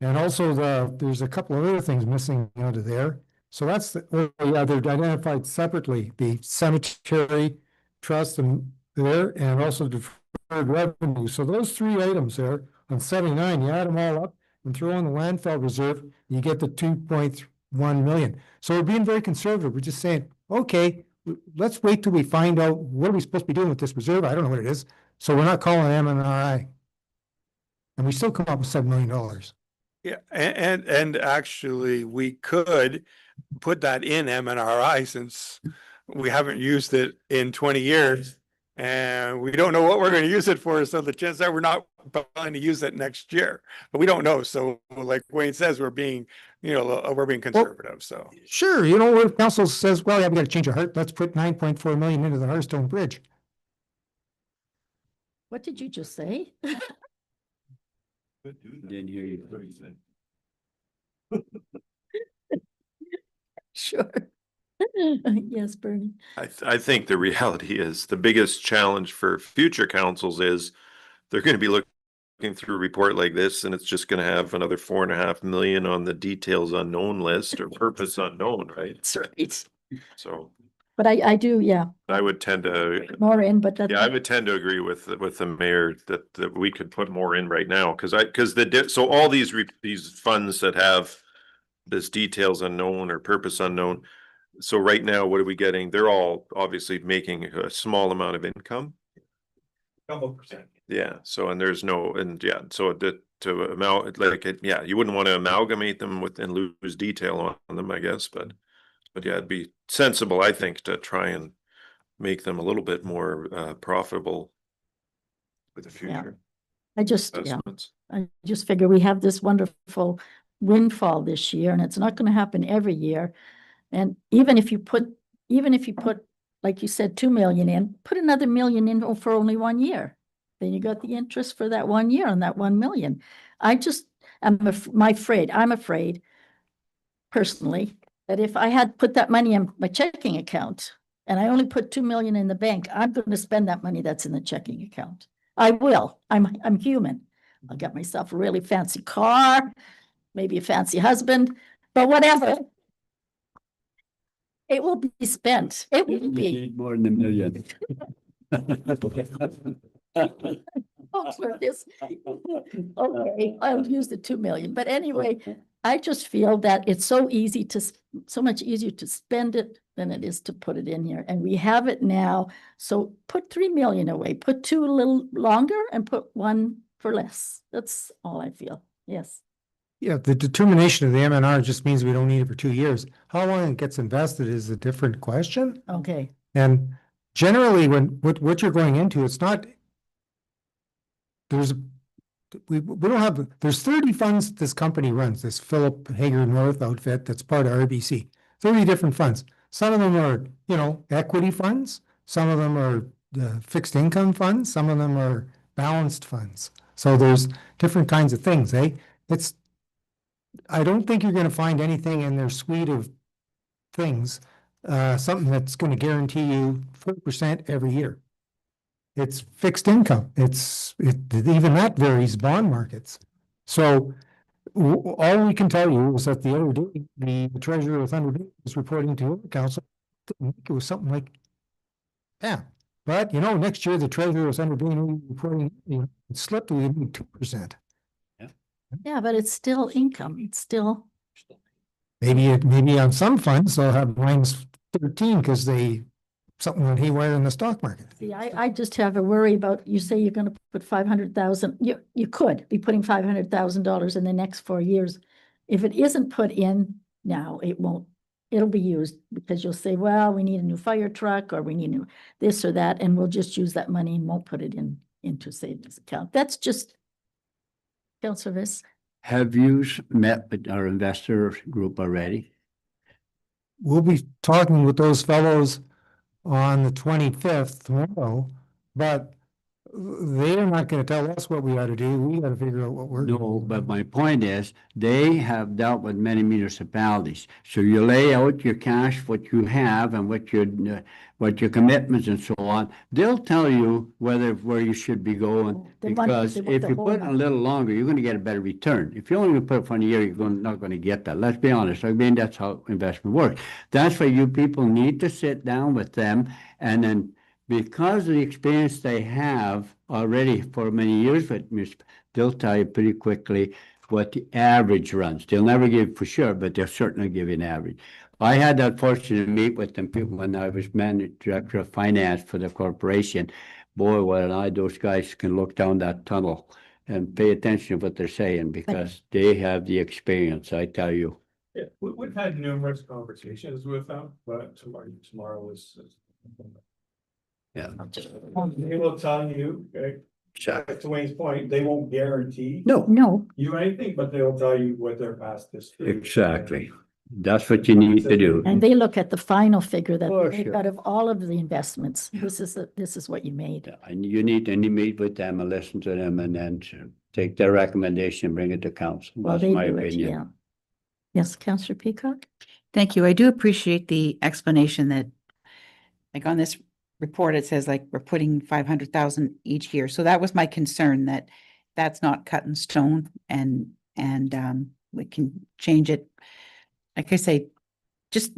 And also there's a couple of other things missing out of there. So that's they're identified separately, the cemetery trust and also deferred revenue. So those three items there on 79, you add them all up and throw in the landfill reserve, you get the 2.1 million. So we're being very conservative. We're just saying, okay, let's wait till we find out what are we supposed to be doing with this reserve. I don't know what it is. So we're not calling it MNRI. And we still come up with $7 million. Yeah, and actually, we could put that in MNRI since we haven't used it in 20 years. And we don't know what we're going to use it for, so the chance that we're not planning to use it next year, but we don't know. So like Wayne says, we're being conservative, so. Sure, where council says, well, yeah, we got to change our heart. Let's put 9.4 million into the Hearthstone Bridge. What did you just say? Didn't hear you. Sure. Yes, Bernie. I think the reality is the biggest challenge for future councils is they're going to be looking through a report like this, and it's just going to have another 4.5 million on the details unknown list or purpose unknown, right? That's right. So But I do, yeah, I would tend to, more in, but that's. yeah, I would tend to agree with the mayor that we could put more in right now, because so all these funds that have this details unknown or purpose unknown. So right now, what are we getting? They're all obviously making a small amount of income. Couple percent. Yeah, so so to amount like it, yeah, you wouldn't want to amalgamate them and lose detail on them, I guess, but yeah, it'd be sensible, I think, to try and make them a little bit more profitable with the future I just figure we have this wonderful windfall this year, and it's not going to happen every year. And even if you put, like you said, 2 million in, put another million in for only 1 year. Then you got the interest for that 1 year on that 1 million. I'm afraid personally that if I had put that money in my checking account and I only put 2 million in the bank, I'm going to spend that money that's in the checking account. I will. I'm human. I'll get myself a really fancy car, maybe a fancy husband, but whatever. It will be spent. It will be. More than $1 million. Oh, for this. Okay, I'll use the 2 million, but anyway, I just feel that it's so much easier to spend it than it is to put it in here, and we have it now. So put 3 million away, put 2 a little longer, and put 1 for less. That's all I feel. Yes. Yeah, the determination of the MNR just means we don't need it for 2 years. How long it gets invested is a different question. Okay. And generally, what you're going into, it's not. There's 30 funds this company runs, this Philip Hager North outfit that's part of RBC. 30 different funds. Some of them are, equity funds. Some of them are fixed income funds. Some of them are balanced funds. So there's different kinds of things, eh? I don't think you're going to find anything in their suite of things, something that's going to guarantee you 4% every year. It's fixed income. Even that varies bond markets. So all we can tell you is that the other day, the treasurer of Thunder Bay was reporting to the council. It was something like, yeah. But next year the treasurer of Thunder Bay reporting, it slipped to 2%. Yeah, but it's still income. It's still. Maybe on some funds they'll have -13 because they something went haywire in the stock market. See, I just have a worry about, you say you're gonna put 500,000, you could be putting $500,000 in the next 4 years. If it isn't put in now, it'll be used, because you'll say, well, we need a new fire truck, or we need new this or that, and we'll just use that money and won't put it into savings account. That's just. Councillor Viss, Have you met with our investor group already? We'll be talking with those fellows on the 25th tomorrow, but they're not gonna tell us what we ought to do. We gotta figure out what we're. No, but my point is, they have dealt with many municipalities. So you lay out your cash, what you have and what your commitments and so on. They'll tell you where you should be going. They want- Because they want if the you whole put it a amount. little longer, you're gonna get a better return. If you only put it for a year, you're not gonna get that. Let's be honest. I mean, that's how investment works. That's why you people need to sit down with them, and then, because of the experience they have already for many years with municipal, they'll tell you pretty quickly what the average runs. They'll never give for sure, but they'll certainly give you an average. I had that fortune to meet with them people when I was director of finance for the corporation. Boy, those guys can look down that tunnel and pay attention to what they're saying, because they have the experience, I tell you. Yeah, we've had numerous conversations with them, but tomorrow is. Yeah. They will tell you, to Wayne's point, they won't guarantee no, you anything, but they'll tell you what their past history. is. Exactly. That's what you need to do. and they look at the final figure that For they make sure. out of all of the investments. This is what you made. And you need to meet with them and listen to them, and then take their recommendation and bring it to council. Well, That's they my do it, opinion. yeah. Yes, Councillor Peacock? Thank you. I do appreciate the explanation that, like on this report, it says like we're putting 500,000 each year. So that was my concern, that that's not cut in stone, and we can change it. Like I say, just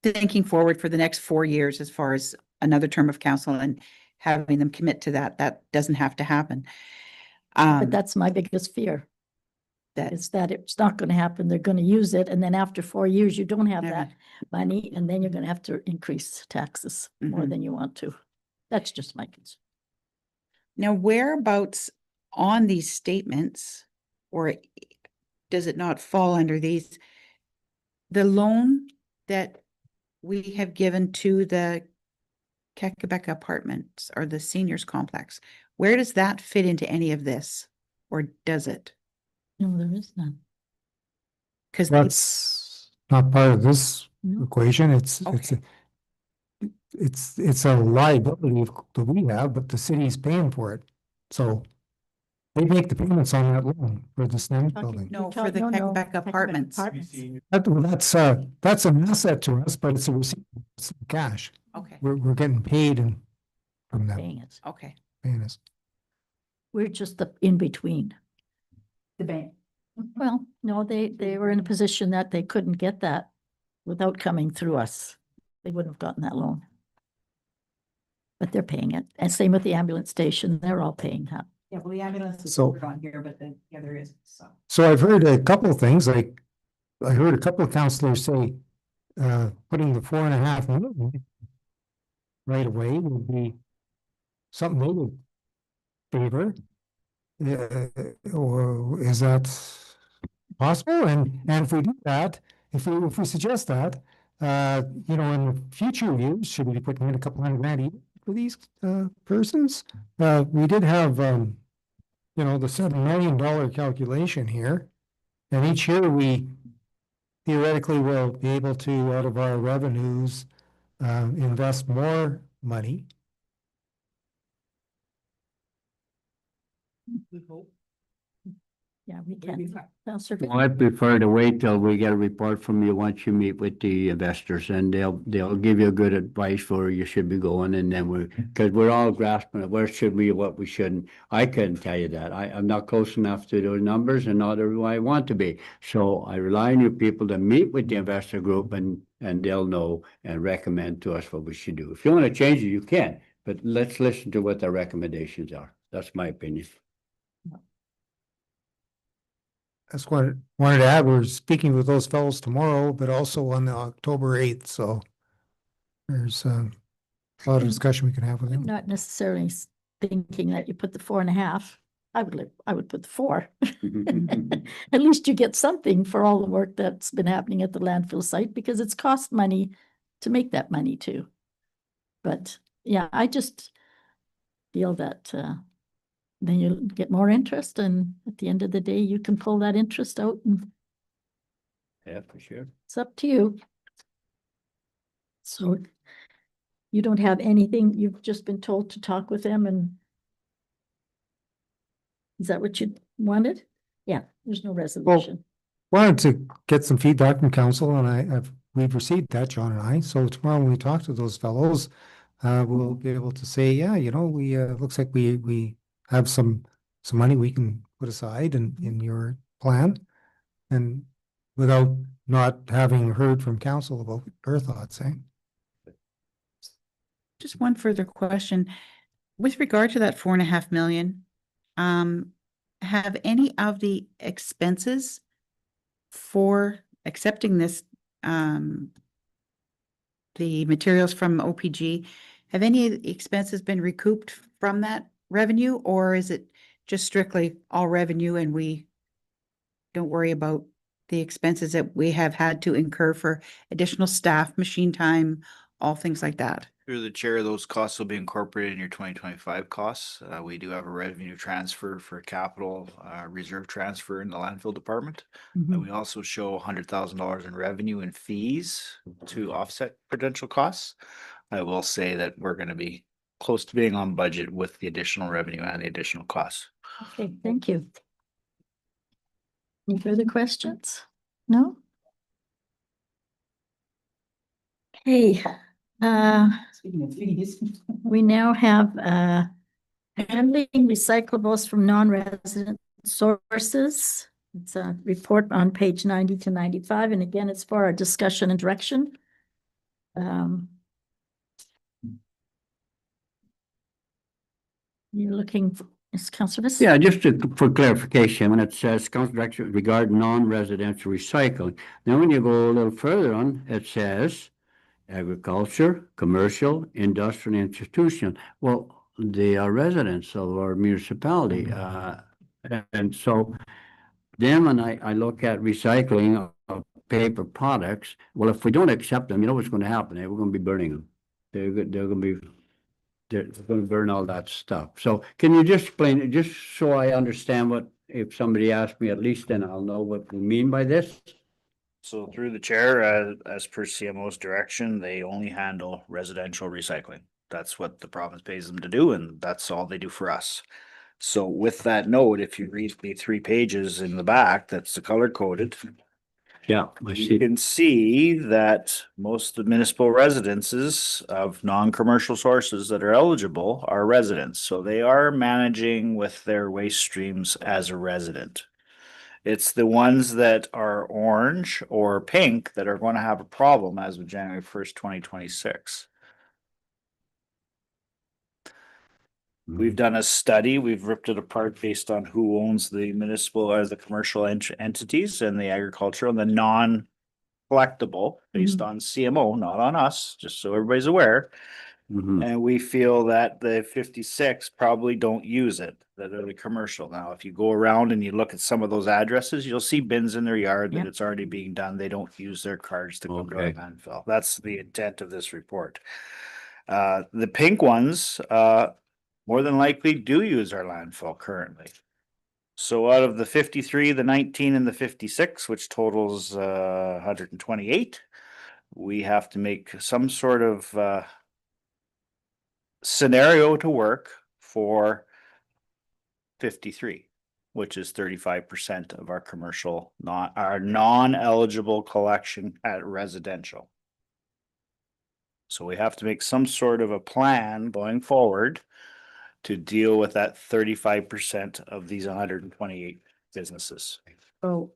thinking forward for the next 4 years as far as another term of council and having them commit to that doesn't have to happen. But that's my biggest fear, That is that it's not gonna happen. They're gonna use it, and then after 4 years, you don't have Never. that money, and then you're gonna have to increase taxes more Mhm. than you want to. That's just my concern. Now, whereabouts on these statements, or does it not fall under these? The loan that we have given to the Quebec Apartments or the seniors complex, where does that fit into any of this? Or does it? No, there is none. Because That's not part of this No. equation. Okay. It's a liability that we have, but the city's paying for it. So they make the payments on that loan for the SNEM building. No, You're for the Quebec Apartments. That's an asset to us, but it's a receipt, it's cash. Okay, We're getting paid from them Paying it. okay. paying us. We're just the in between. The bank. Well, no, they were in a position that they couldn't get that without coming through us. They wouldn't have gotten that loan. But they're paying it. And same with the ambulance station. They're all paying that. Yeah, well, the ambulance is So- on here, but the other is, so. So I've heard a couple of things, like, I heard a couple of councillors say, putting the 4.5 million right away would be something they would favor. Or is that possible? And if we do that, if we suggest that, in the future years, should we be putting in a couple $100,000 each for these, persons? We did have, the $7 million calculation here. And each year we theoretically will be able to, out of our revenues, invest more money. Yeah, we can. Councillor Viss? Well, I prefer to wait till we get a report from you once you meet with the investors, and they'll give you good advice where you should be going, and then because we're all grasping at where should we, what we shouldn't. I couldn't tell you that. I'm not close enough to those numbers, and not who I want to be. So I rely on you people to meet with the investor group, and they'll know and recommend to us what we should do. If you want to change it, you can, but let's listen to what their recommendations are. That's my opinion. That's what I wanted to add. We're speaking with those fellows tomorrow, but also on the October 8th, so there's a lot of discussion we can have with I'm them. not necessarily thinking that you put the 4.5. I would put the 4. At least you get something for all the work that's been happening at the landfill site, because it's cost money to make that money too. But yeah, I just feel that then you'll get more interest, and at the end of the day, you can pull that interest out, and Yeah, for sure. it's up to you. So you don't have anything, you've just been told to talk with them, and is that what you wanted? Yeah, there's no resolution. Wanted to get some feedback from council, and we've received that, John and I, so tomorrow when we talk to those fellows, we'll be able to say, yeah, you know, we, looks like we have some money we can put aside in your plan. And without not having heard from council about her thoughts, eh? Just one further question. With regard to that 4.5 million, have any of the expenses for accepting this, the materials from OPG, have any of the expenses been recouped from that revenue, or is it just strictly all revenue and we don't worry about the expenses that we have had to incur for additional staff, machine time, all things like that? Through the chair, those costs will be incorporated in your 2025 costs. We do have a revenue transfer for capital reserve transfer in the landfill department. And we also show $100,000 in revenue and fees to offset potential costs. I will say that we're going to be close to being on budget with the additional revenue and the additional costs. Okay, thank you. Any further questions? No? Okay, Speaking of fees. we now have handling recyclables from non-resident sources. It's a report on page 90 to 95, and again, it's for our discussion and direction. You're looking for, is Councillor Viss? Yeah, just for clarification, when it says council direction regarding non-residential recycling, then when you go a little further on, it says agriculture, commercial, industrial, and institutional. Well, they are residents of our municipality. And so then when I look at recycling of paper products, well, if we don't accept them, you know what's going to happen? We're going to be burning them. They're going to burn all that stuff. So can you just explain it, just so I understand what, if somebody asks me, at least then I'll know what we mean by this? So through the chair, as per CMO's direction, they only handle residential recycling. That's what the province pays them to do, and that's all they do for us. So with that note, if you read the 3 pages in the back, that's the color coded. Yeah, I You see. can see that most of the municipal residences of non-commercial sources that are eligible are residents. So they are managing with their waste streams as a resident. It's the ones that are orange or pink that are going to have a problem as of January 1st, 2026. We've done a study, we've ripped it apart based on who owns the municipal or the commercial entities and the agricultural and the non-collectible based on CMO, not on us, just so everybody's aware. And we feel that the 56 probably don't use it, that are the commercial. Now, if you go around and you look at some of those addresses, you'll see bins in their yard that Yep. it's already being done. They don't use their cards to come to our Okay. landfill. That's the intent of this report. The pink ones, more than likely do use our landfill currently. So out of the 53, the 19 and the 56, which totals 128, we have to make some sort of scenario to work for 53, which is 35% of our commercial, our non-eligible collection at residential. So we have to make some sort of a plan going forward to deal with that 35% of these 128 businesses. So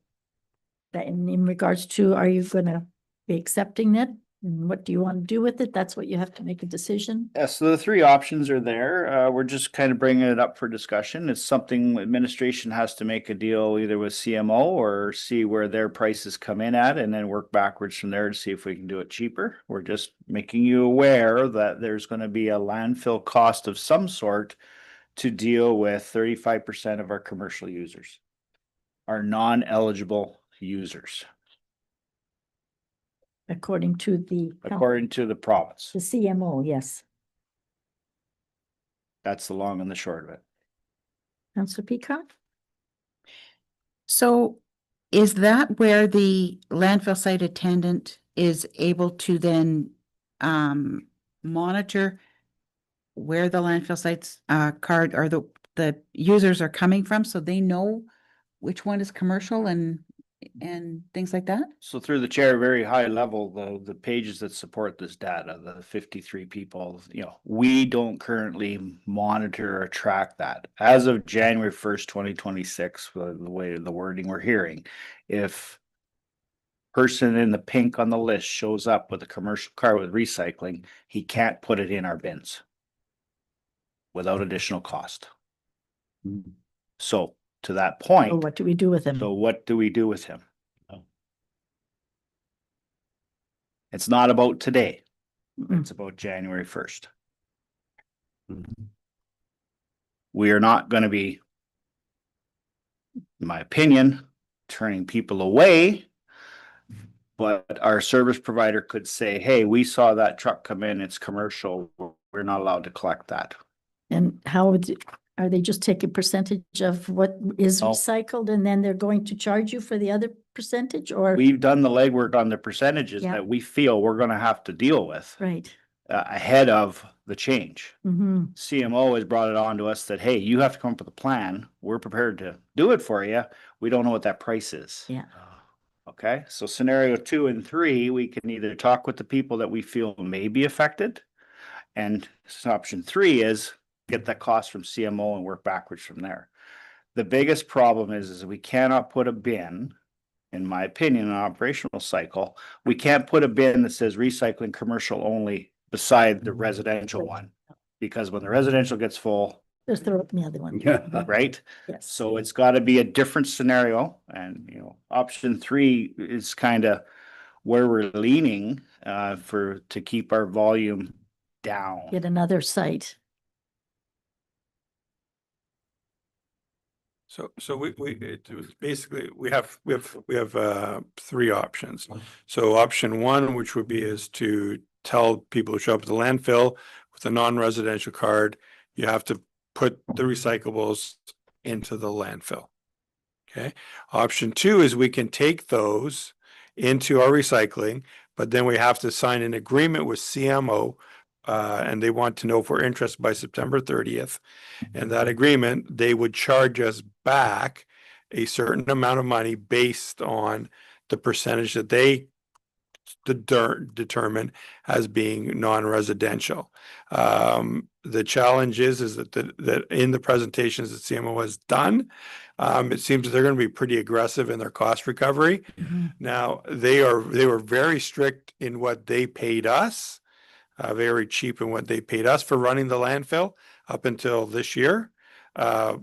that in regards to, are you gonna be accepting it And what do you want to do with it? That's what you have to make a decision. Yeah, so the three options are there. We're just kind of bringing it up for discussion. It's something administration has to make a deal either with CMO or see where their prices come in at and then work backwards from there to see if we can do it cheaper. We're just making you aware that there's going to be a landfill cost of some sort to deal with 35% of our commercial users, our non-eligible users, According to the according to the province. the CMO, yes. That's the long and the short of it. Councillor Peacock? So is that where the landfill site attendant is able to then monitor where the landfill sites card or the users are coming from, so they know which one is commercial and things like that? So through the chair, very high level, the pages that support this data, the 53 people, we don't currently monitor or track that. As of January 1st, 2026, the way the wording we're hearing, if person in the pink on the list shows up with a commercial car with recycling, he can't put it in our bins without additional cost. So to that Or point, what do we do with them? so what do we do with him? It's not about today. Mm. It's about January 1st. We are not going to be, in my opinion, turning people away. But our service provider could say, hey, we saw that truck come in, it's commercial, we're not allowed to collect that. And how are they just taking percentage of what is No. recycled and then they're going to charge you for the other percentage or? We've done the legwork on the percentages Yeah. that we feel we're going to have to deal with Right. ahead of the change. Mm-hmm. CMO has brought it on to us that, hey, you have to come up with a plan. We're prepared to do it for you. We don't know what that price is. Yeah. Okay, so scenario 2 and 3, we can either talk with the people that we feel may be affected. And option 3 is get that cost from CMO and work backwards from there. The biggest problem is we cannot put a bin, in my opinion, an operational cycle. We can't put a bin that says recycling commercial only beside the residential one. Because when the residential gets full, Just throw up the other one. right? Yes. So it's got to be a different scenario, and option 3 is kind of where we're leaning to keep our volume down. Get another site. So it was basically, we have 3 options. So option 1, which would be is to tell people who show up at the landfill with a non-residential card, you have to put the recyclables into the landfill. Okay. Option 2 is we can take those into our recycling, but then we have to sign an agreement with CMO. And they want to know if we're interested by September 30th. And that agreement, they would charge us back a certain amount of money based on the percentage that they determine as being non-residential. The challenge is that in the presentations that CMO has done, it seems that they're going to be pretty aggressive in their cost recovery. Mm-hmm. Now, they were very strict in what they paid us. Very cheap in what they paid us for running the landfill up until this year. So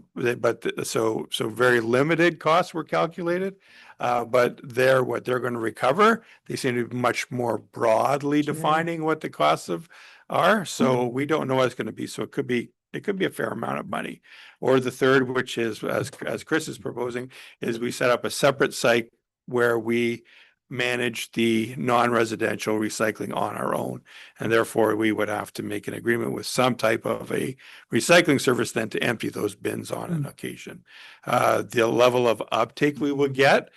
very limited costs were calculated. But what they're going to recover, they seem to be much more broadly Sure. defining what the costs are. So we don't know what it's going to be. So it could be a fair amount of money. Or the third, which is as Chris is proposing, is we set up a separate site where we manage the non-residential recycling on our own. And therefore we would have to make an agreement with some type of a recycling service then to empty those bins on an occasion. The level of uptake we would get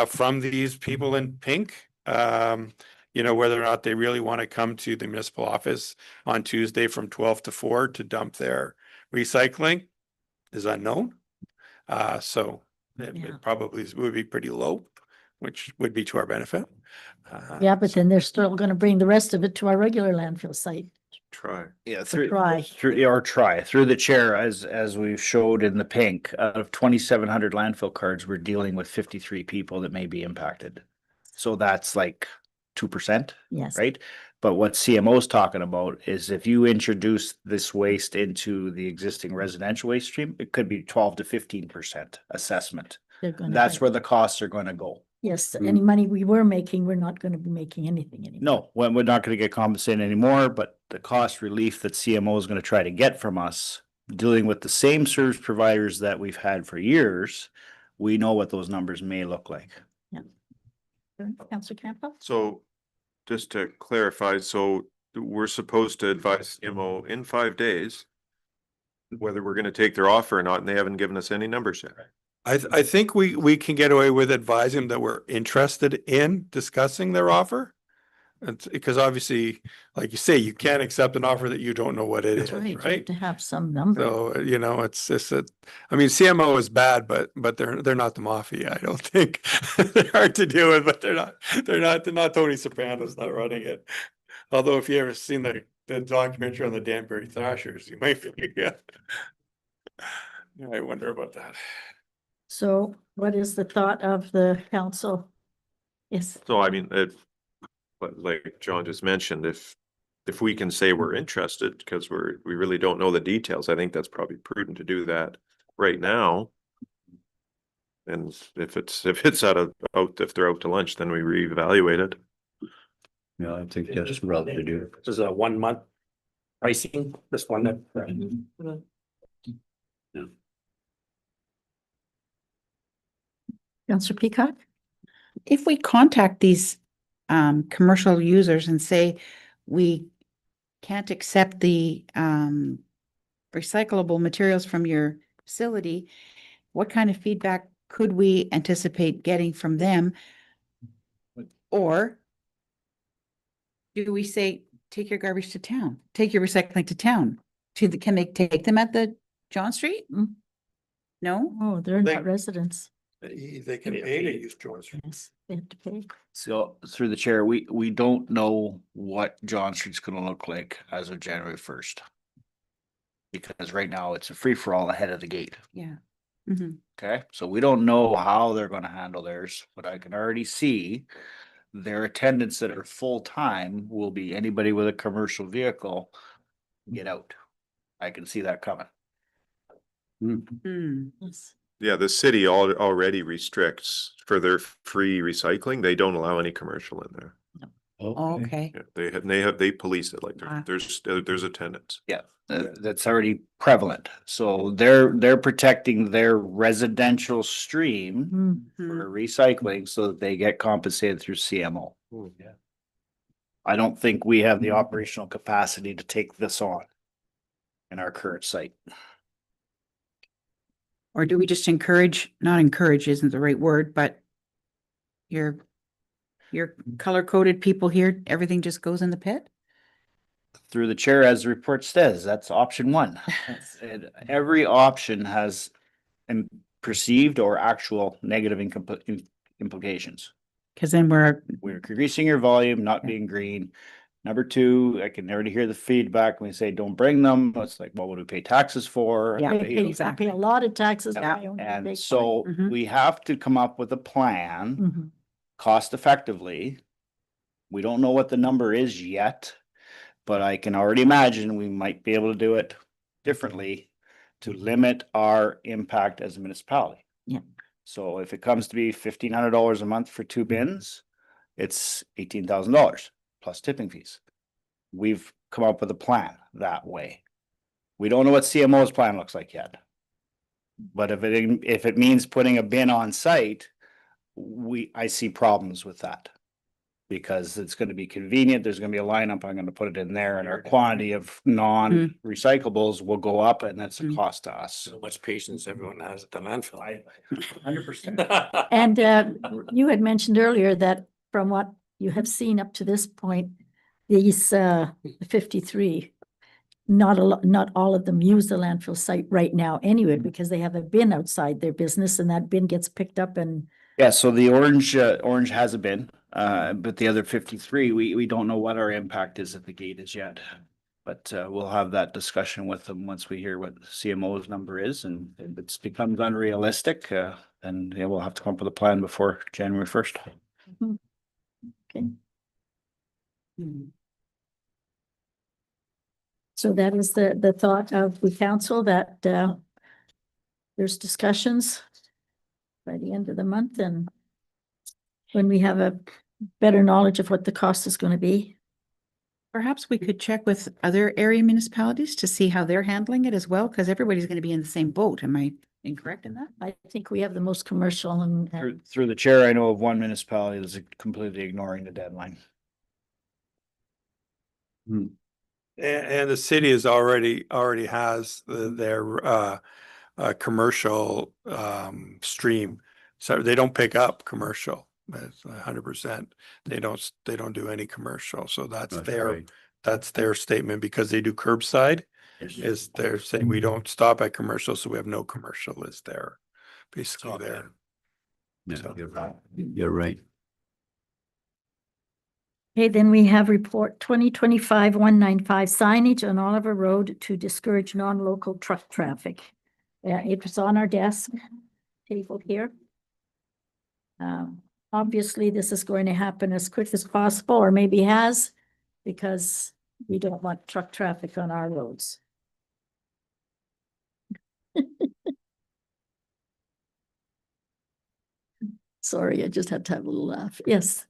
from these people in pink, whether or not they really want to come to the municipal office on Tuesday from 12 to 4 to dump their recycling is unknown. So it probably would be pretty low, which would be to our benefit. Yeah, but then they're still going to bring the rest of it to our regular landfill site. Try. Yeah, try. through the chair, as we showed in the pink, out of 2,700 landfill cards, we're dealing with 53 people that may be impacted. So that's like 2%, Yes. right? But what CMO is talking about is if you introduce this waste into the existing residential waste stream, it could be 12 to 15% assessment. They're gonna That's have- where the costs are gonna go. Yes, any money we were making, we're not gonna be making anything anymore. No, we're not gonna get compensated anymore, but the cost relief that CMO is gonna try to get from us, dealing with the same service providers that we've had for years, we know what those numbers may look like. Councillor Campbell? So just to clarify, so we're supposed to advise CMO in 5 days whether we're gonna take their offer or not, and they haven't given us any numbers yet. I think we can get away with advising that we're interested in discussing their offer. It's because obviously, like you say, you can't accept an offer that you don't know what it is, Right, you have right? to have some number. So, you know, it's just that, I mean, CMO is bad, but they're not the mafia, I don't think. They're hard to deal with, but they're not Tony Soprano's not running it. Although if you ever seen the documentary on the Danbury Thrashers, you might think, yeah. Yeah, I wonder about that. So what is the thought of the council? Yes, So I mean, but like John just mentioned, if we can say we're interested, because we really don't know the details, I think that's probably prudent to do that right now. And if they're out to lunch, then we reevaluate it. Yeah, I think that's right to do. This is a 1 month pricing, this one that. Councillor Peacock? If we contact these commercial users and say we can't accept the recyclable materials from your facility, what kind of feedback could we anticipate getting from them? Or do we say, take your garbage to town, take your recycling to town? Can they take them at the John Street? No? Oh, they're They- not residents. They can pay to use John Street. Yes, they have to pay. So through the chair, we don't know what John Street's gonna look like as of January 1st. Because right now it's a free-for-all ahead of the gate. Yeah. Mhm. Okay, so we don't know how they're gonna handle theirs, but I can already see their attendants that are full-time will be anybody with a commercial vehicle. Get out. I can see that coming. Yes. Yeah, the city already restricts for their free recycling. They don't allow any commercial in there. Okay. Yeah, they police it, like Ah. there's attendants. Yeah, that's already prevalent. So they're protecting their residential stream Mhm. for recycling so that they get compensated through CMO. Yeah. I don't think we have the operational capacity to take this on in our current site. Or do we just encourage, not encourage isn't the right word, but your color-coded people here, everything just goes in the pit? Through the chair, as the report says, that's option one. And every option has perceived or actual negative implications. Because then we're, We're increasing your volume, not being green. Number two, I can already hear the feedback when we say don't bring them. It's like, what would we pay taxes for? Yeah, They You pay, know, they exactly. pay a lot of taxes. Yeah, by only big and so Mhm. we have to come up with a plan Mhm. cost effectively. We don't know what the number is yet, but I can already imagine we might be able to do it differently to limit our impact as a municipality. Yeah. So if it comes to be $1,500 a month for 2 bins, it's $18,000 plus tipping fees. We've come up with a plan that way. We don't know what CMO's plan looks like yet. But if it means putting a bin on site, I see problems with that. Because it's gonna be convenient, there's gonna be a lineup, I'm gonna put it in there, and our quantity of non-recyclables will go up, and that's a Mm. cost to us. So much patience everyone has at the landfill. 100%. And you had mentioned earlier that from what you have seen up to this point, these 53, not all of them use the landfill site right now anyway, because they have a bin outside their business and that bin gets picked up and Yeah, so the orange has a bin, but the other 53, we don't know what our impact is at the gate as yet. But we'll have that discussion with them once we hear what CMO's number is, and if it becomes unrealistic, then yeah, we'll have to come up with a plan before January 1st. okay. So that is the thought of the council that there's discussions by the end of the month and when we have a better knowledge of what the cost is going to be. Perhaps we could check with other area municipalities to see how they're handling it as well, because everybody's going to be in the same boat. Am I incorrect in that? I think we have the most commercial and Through the chair, I know of one municipality that's completely ignoring the deadline. And the city is already has their commercial stream. So they don't pick up commercial. That's 100%. They don't do any commercial. So that's their statement because they do curbside. Is they're saying we don't stop at commercial, so we have no commercial is there, basically there. Yeah, So- you're right. You're right. Okay, then we have report 2025-195 signage on Oliver Road to discourage non-local truck traffic. It was on our desk table here. Obviously, this is going to happen as quick as possible, or maybe has, because we don't want truck traffic on our roads. Sorry, I just had to have a little laugh. Yes.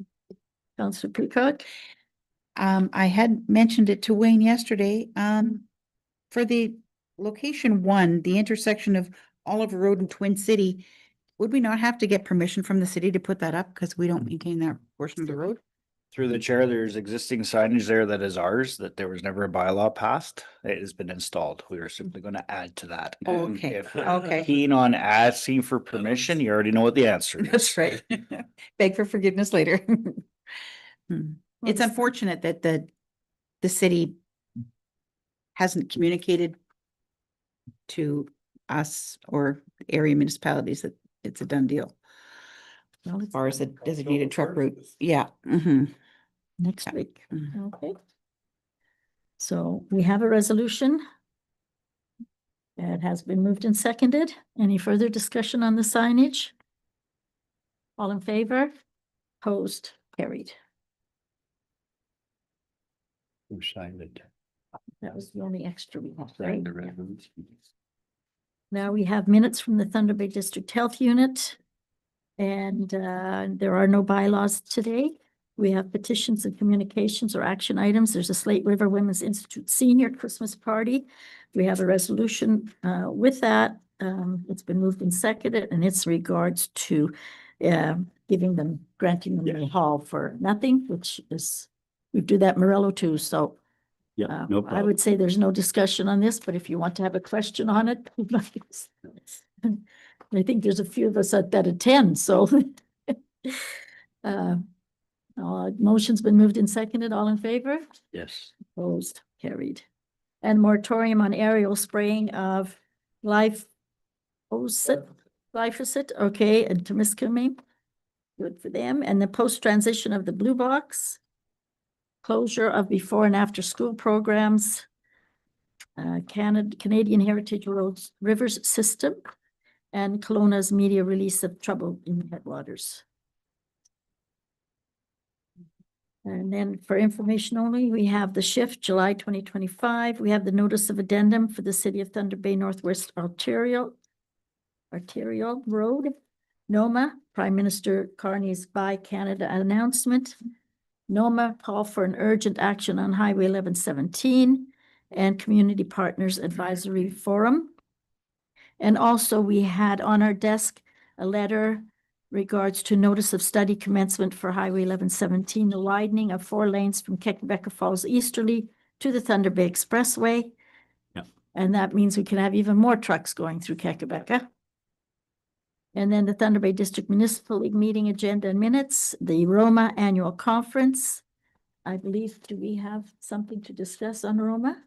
Councillor Peacock? I had mentioned it to Wayne yesterday, for the location 1, the intersection of Oliver Road and Twin City. Would we not have to get permission from the city to put that up because we don't maintain that portion of the road? Through the chair, there's existing signage there that is ours, that there was never a bylaw passed. It has been installed. We are simply going to add to that. Oh, And okay, if you're okay. Keen on asking for permission, you already know what the answer is. That's right. Beg for forgiveness later. It's unfortunate that the city hasn't communicated to us or area municipalities that it's a done deal. Well, As far as the designated truck route, First. yeah. next week. Mhm. Okay. So we have a resolution. It has been moved and seconded. Any further discussion on the signage? All in favor? Opposed? Carried. Who signed it? That was the only extra we had, right? Signed the resolution. Now we have minutes from the Thunder Bay District Health Unit. And there are no bylaws today. We have petitions and communications or action items. There's a Slate River Women's Institute Senior Christmas Party. We have a resolution with that. It's been moved and seconded, and it's regards to granting them the hall for nothing, which is, we do that Morello too, so. Yeah, no I problem. would say there's no discussion on this, but if you want to have a question on it. I think there's a few of us that attend, so. Motion's been moved and seconded. All in favor? Yes. Opposed? Carried. And moratorium on aerial spraying of glyphosate, okay, and Temiskaming. Good for them. And the post-transition of the Blue Box. Closure of before and after school programs. Canadian Heritage Roads Rivers System. And Kelowna's media release of trouble in the headwaters. And then for information only, we have the shift July 2025. We have the notice of addendum for the City of Thunder Bay Northwest Arterial Road. NOMA, Prime Minister Carney's Buy Canada announcement. NOMA call for an urgent action on Highway 1117 and Community Partners Advisory Forum. And also we had on our desk a letter regards to notice of study commencement for Highway 1117, the widening of 4 lanes from Quebec Falls easterly to the Thunder Bay Expressway. Yeah. And that means we can have even more trucks going through Quebec. And then the Thunder Bay District Municipal League meeting agenda and minutes, the Roma annual conference. I believe, do we have something to discuss on Roma?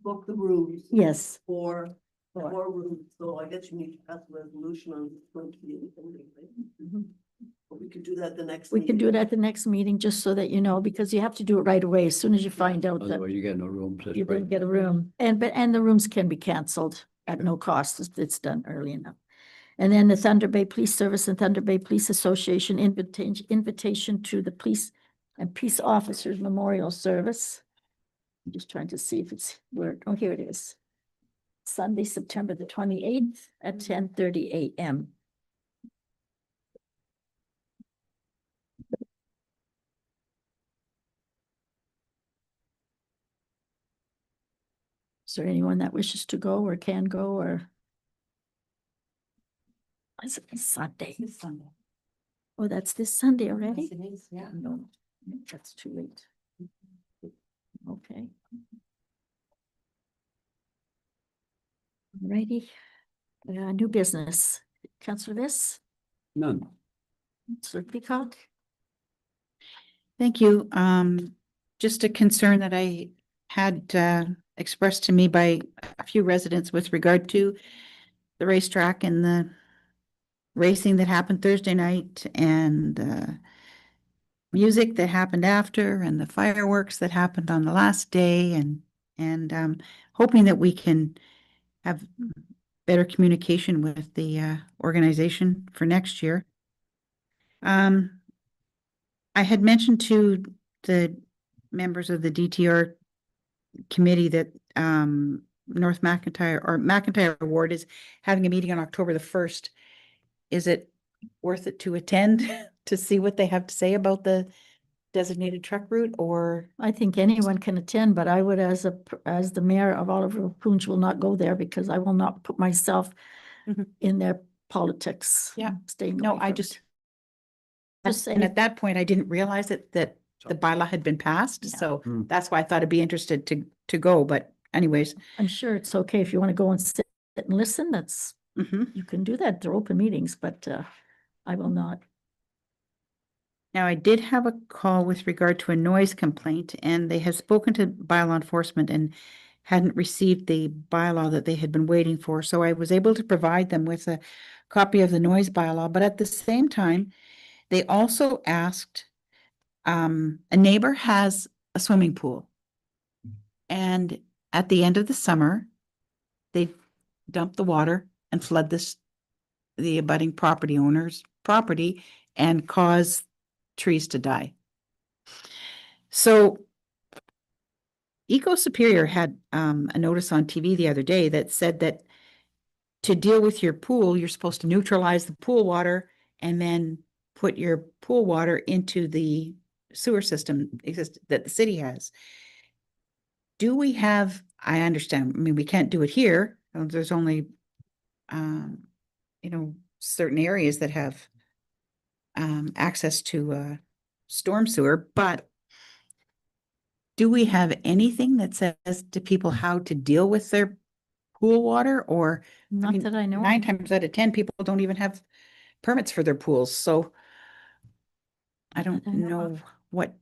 Book the rooms. Yes. For 4 rooms, so I guess you need to pass a resolution on it's going to be. But we could do that the next. We can do it at the next meeting, just so that you know, because you have to do it right away as soon as you find out that Otherwise you get no rooms. That's you right. didn't get a room. And the rooms can be canceled at no cost. It's done early enough. And then the Thunder Bay Police Service and Thunder Bay Police Association invitation to the police and peace officers memorial service. I'm just trying to see if it's where, oh, here it is. Sunday, September the 28th at 10:30 a.m. Is there anyone that wishes to go or can go or? Is it Sunday? This Sunday. Oh, that's this Sunday already? Yes, it is, yeah. No, that's too late. Okay. Alrighty, new business, Councillor Viss, None. Councillor Peacock. Thank you. Just a concern that I had expressed to me by a few residents with regard to the racetrack and the racing that happened Thursday night and music that happened after and the fireworks that happened on the last day and hoping that we can have better communication with the organization for next year. I had mentioned to the members of the DTR committee that North McIntyre or McIntyre Ward is having a meeting on October the 1st. Is it worth it to attend to see what they have to say about the designated truck route, or? I think anyone can attend, but I would, as the mayor of Oliver Lapoonge, will not go there because I will not put myself Mhm. in their politics. Yeah. Staying No, away I from just, it. Just and saying. at that point, I didn't realize that the bylaw had been passed, Yeah. so Hmm. that's why I thought I'd be interested to go, but anyways. I'm sure it's okay if you want to go and sit and listen, that's, Mhm. you can do that, they're open meetings, but I will not. Now, I did have a call with regard to a noise complaint, and they have spoken to bylaw enforcement and hadn't received the bylaw that they had been waiting for. So I was able to provide them with a copy of the noise bylaw, but at the same time, they also asked, a neighbor has a swimming pool. And at the end of the summer, they dump the water and flood the abutting property owner's property and cause trees to die. So Eco Superior had a notice on TV the other day that said that to deal with your pool, you're supposed to neutralize the pool water and then put your pool water into the sewer system that the city has. Do we have, I understand, I mean, we can't do it here. There's only, certain areas that have access to storm sewer, but do we have anything that says to people how to deal with their pool water? Or Not mean, that I know. 9 times out of 10, people don't even have permits for their pools, so I don't I know know of. what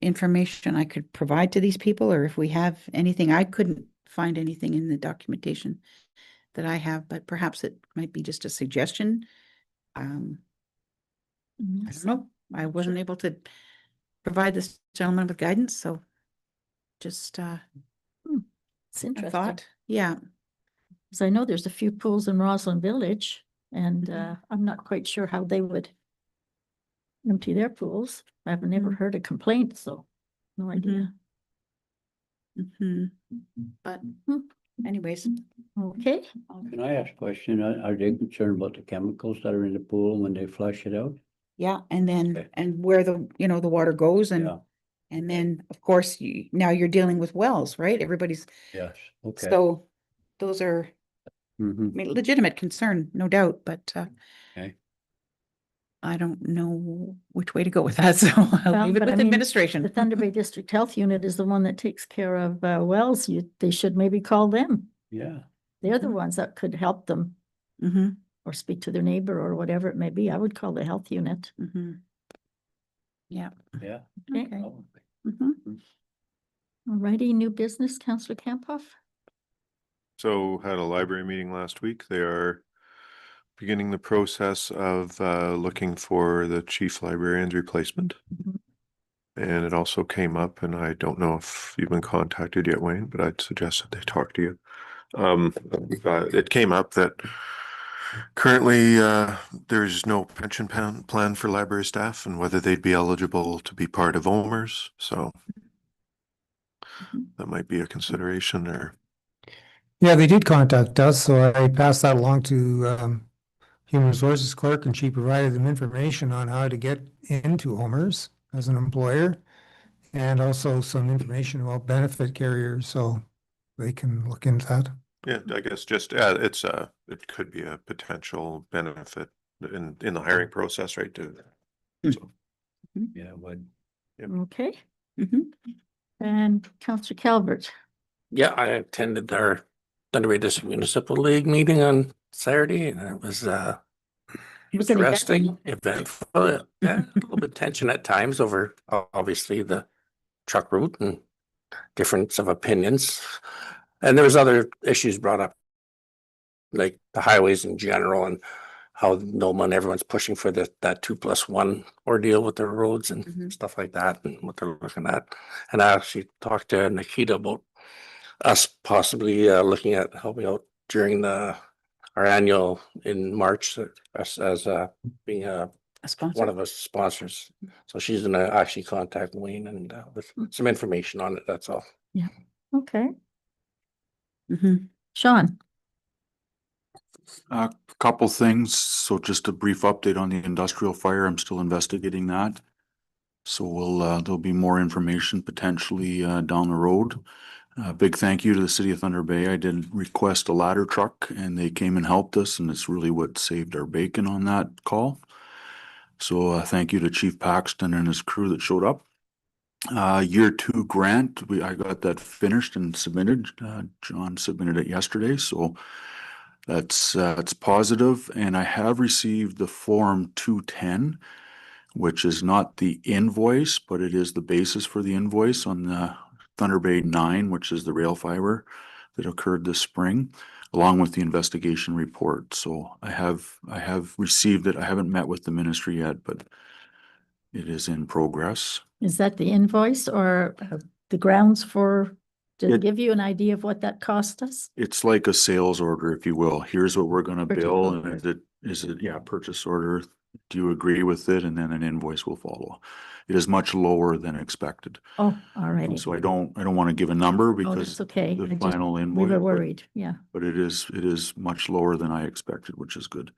information I could provide to these people, or if we have anything. I couldn't find anything in the documentation that I have, but perhaps it might be just a suggestion. I Yes. don't know. I wasn't able to provide this gentleman with guidance, so just It's a interesting. thought. Yeah. Because I know there's a few pools in Roslyn Village, and Mhm. I'm not quite sure how they would empty their pools. I've never Mhm. heard a complaint, so no idea. Mhm. But anyways, Okay, Can I ask a question? Are they concerned about the chemicals that are in the pool when they flush it out? yeah, and then, Okay. and where the water goes Yeah, and then, of course, now you're dealing with wells, right? Everybody's, yes, okay. so those are, Mhm. I mean, legitimate concern, no doubt, but Okay. I don't know which way to go with that, so I'll Well, leave it but I with mean, administration. the Thunder Bay District Health Unit is the one that takes care of wells. They should maybe call them. Yeah, They're the Mhm. ones that could help them Mhm, or speak to their neighbor or whatever it may be. I would call the health unit. mhm. Yeah. yeah. Okay, Okay. probably. Mhm. alrighty, new business, Councillor Campoff. So had a library meeting last week. They are beginning the process of looking for the chief librarian's replacement. Mhm. And it also came up, and I don't know if you've been contacted yet, Wayne, but I'd suggest that they talk to you. It came up that Currently, there's no pension plan for library staff and whether they'd be eligible to be part of OMERS, so that might be a consideration or. Yeah, they did contact us, so I passed that along to Human Resources Clerk, and she provided them information on how to get into OMERS as an employer, and also some information about benefit carriers, so they can look into that. Yeah, I guess just, it could be a potential benefit in the hiring process, right, too. So, Yeah, what? Okay, Mhm. and Counselor Calvert. Yeah, I attended our Thunder Bay District Municipal League meeting on Saturday, and it was Was it interesting, eventful, yeah, a little bit tension at times over obviously the truck route and difference of opinions. And there was other issues brought up, like the highways in general and how NOMA and everyone's pushing for that 2+1 ordeal with the roads and Mhm. stuff like that and what they're looking at. And I actually talked to Nikita about us possibly looking at helping out during our annual in March, us as being A sponsor? one of us sponsors. So she's gonna actually contact Wayne and with some information on it, that's all. Okay, Mhm. Sean. A couple things. So just a brief update on the industrial fire. I'm still investigating that. So there'll be more information potentially, down the road. Big thank you to the city of Thunder Bay. I did request a ladder truck and they came and helped us, and it's really what saved our bacon on that call. So, thank you to Chief Paxton and his crew that showed up. Year 2 grant, I got that finished and submitted. John submitted it yesterday, so it's positive. And I have received the Form 210, which is not the invoice, but it is the basis for the invoice on the Thunder Bay 9, which is the rail fiber that occurred this spring, along with the investigation report. So I have received it. I haven't met with the ministry yet, but it is in progress. Is that the invoice or the grounds for, to It- give you an idea of what that cost us? It's like a sales order, if you will. Here's what we're gonna Purchase bill, order. and yeah, purchase order. Do you agree with it? And then an invoice will follow. It is much lower than expected. Oh, all righty. So I don't want to give a number Oh, because that's okay. the I just- final invoice. We were but- worried, yeah. But it is much lower than I expected, which is good.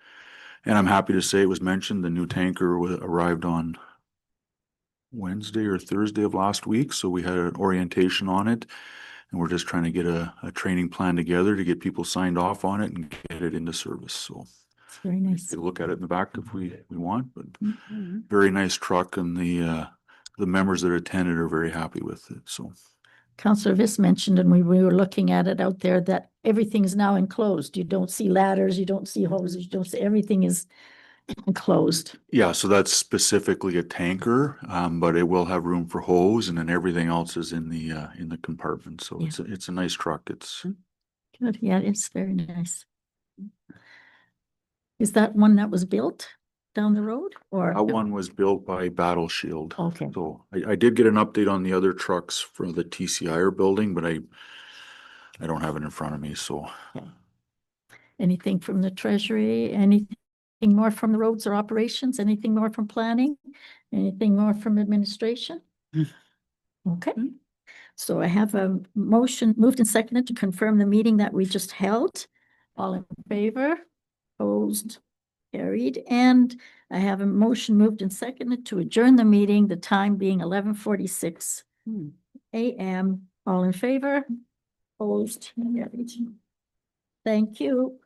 And I'm happy to say it was mentioned, the new tanker arrived on Wednesday or Thursday of last week, so we had an orientation on it. And we're just trying to get a training plan together to get people signed off on it and get it into service, so. It's very nice. We'll look at it in the back if we want, but Mhm. very nice truck, and the members that attended are very happy with it, so. Counselor Viss mentioned, and we were looking at it out there, that everything's now enclosed. You don't see ladders, you don't see hoses, you don't see, everything is enclosed. Yeah, so that's specifically a tanker, but it will have room for hose, and then everything else is in the compartment, so Yeah. it's a nice truck, it's. Good, yeah, it's very nice. Is that one that was built down the road or? That one was built by Battle Shield. Okay, So I did get an update on the other trucks for the TCI building, but I don't have it in front of me, so. anything from the treasury, anything more from the roads or operations, anything more from planning? Anything more from administration? Mm. Okay, so I have a motion moved and seconded to confirm the meeting that we just held. All in favor? Opposed? Carried. And I have a motion moved and seconded to adjourn the meeting, the time being 11:46 Hmm. AM. All in favor? Opposed? Carried. Thank you.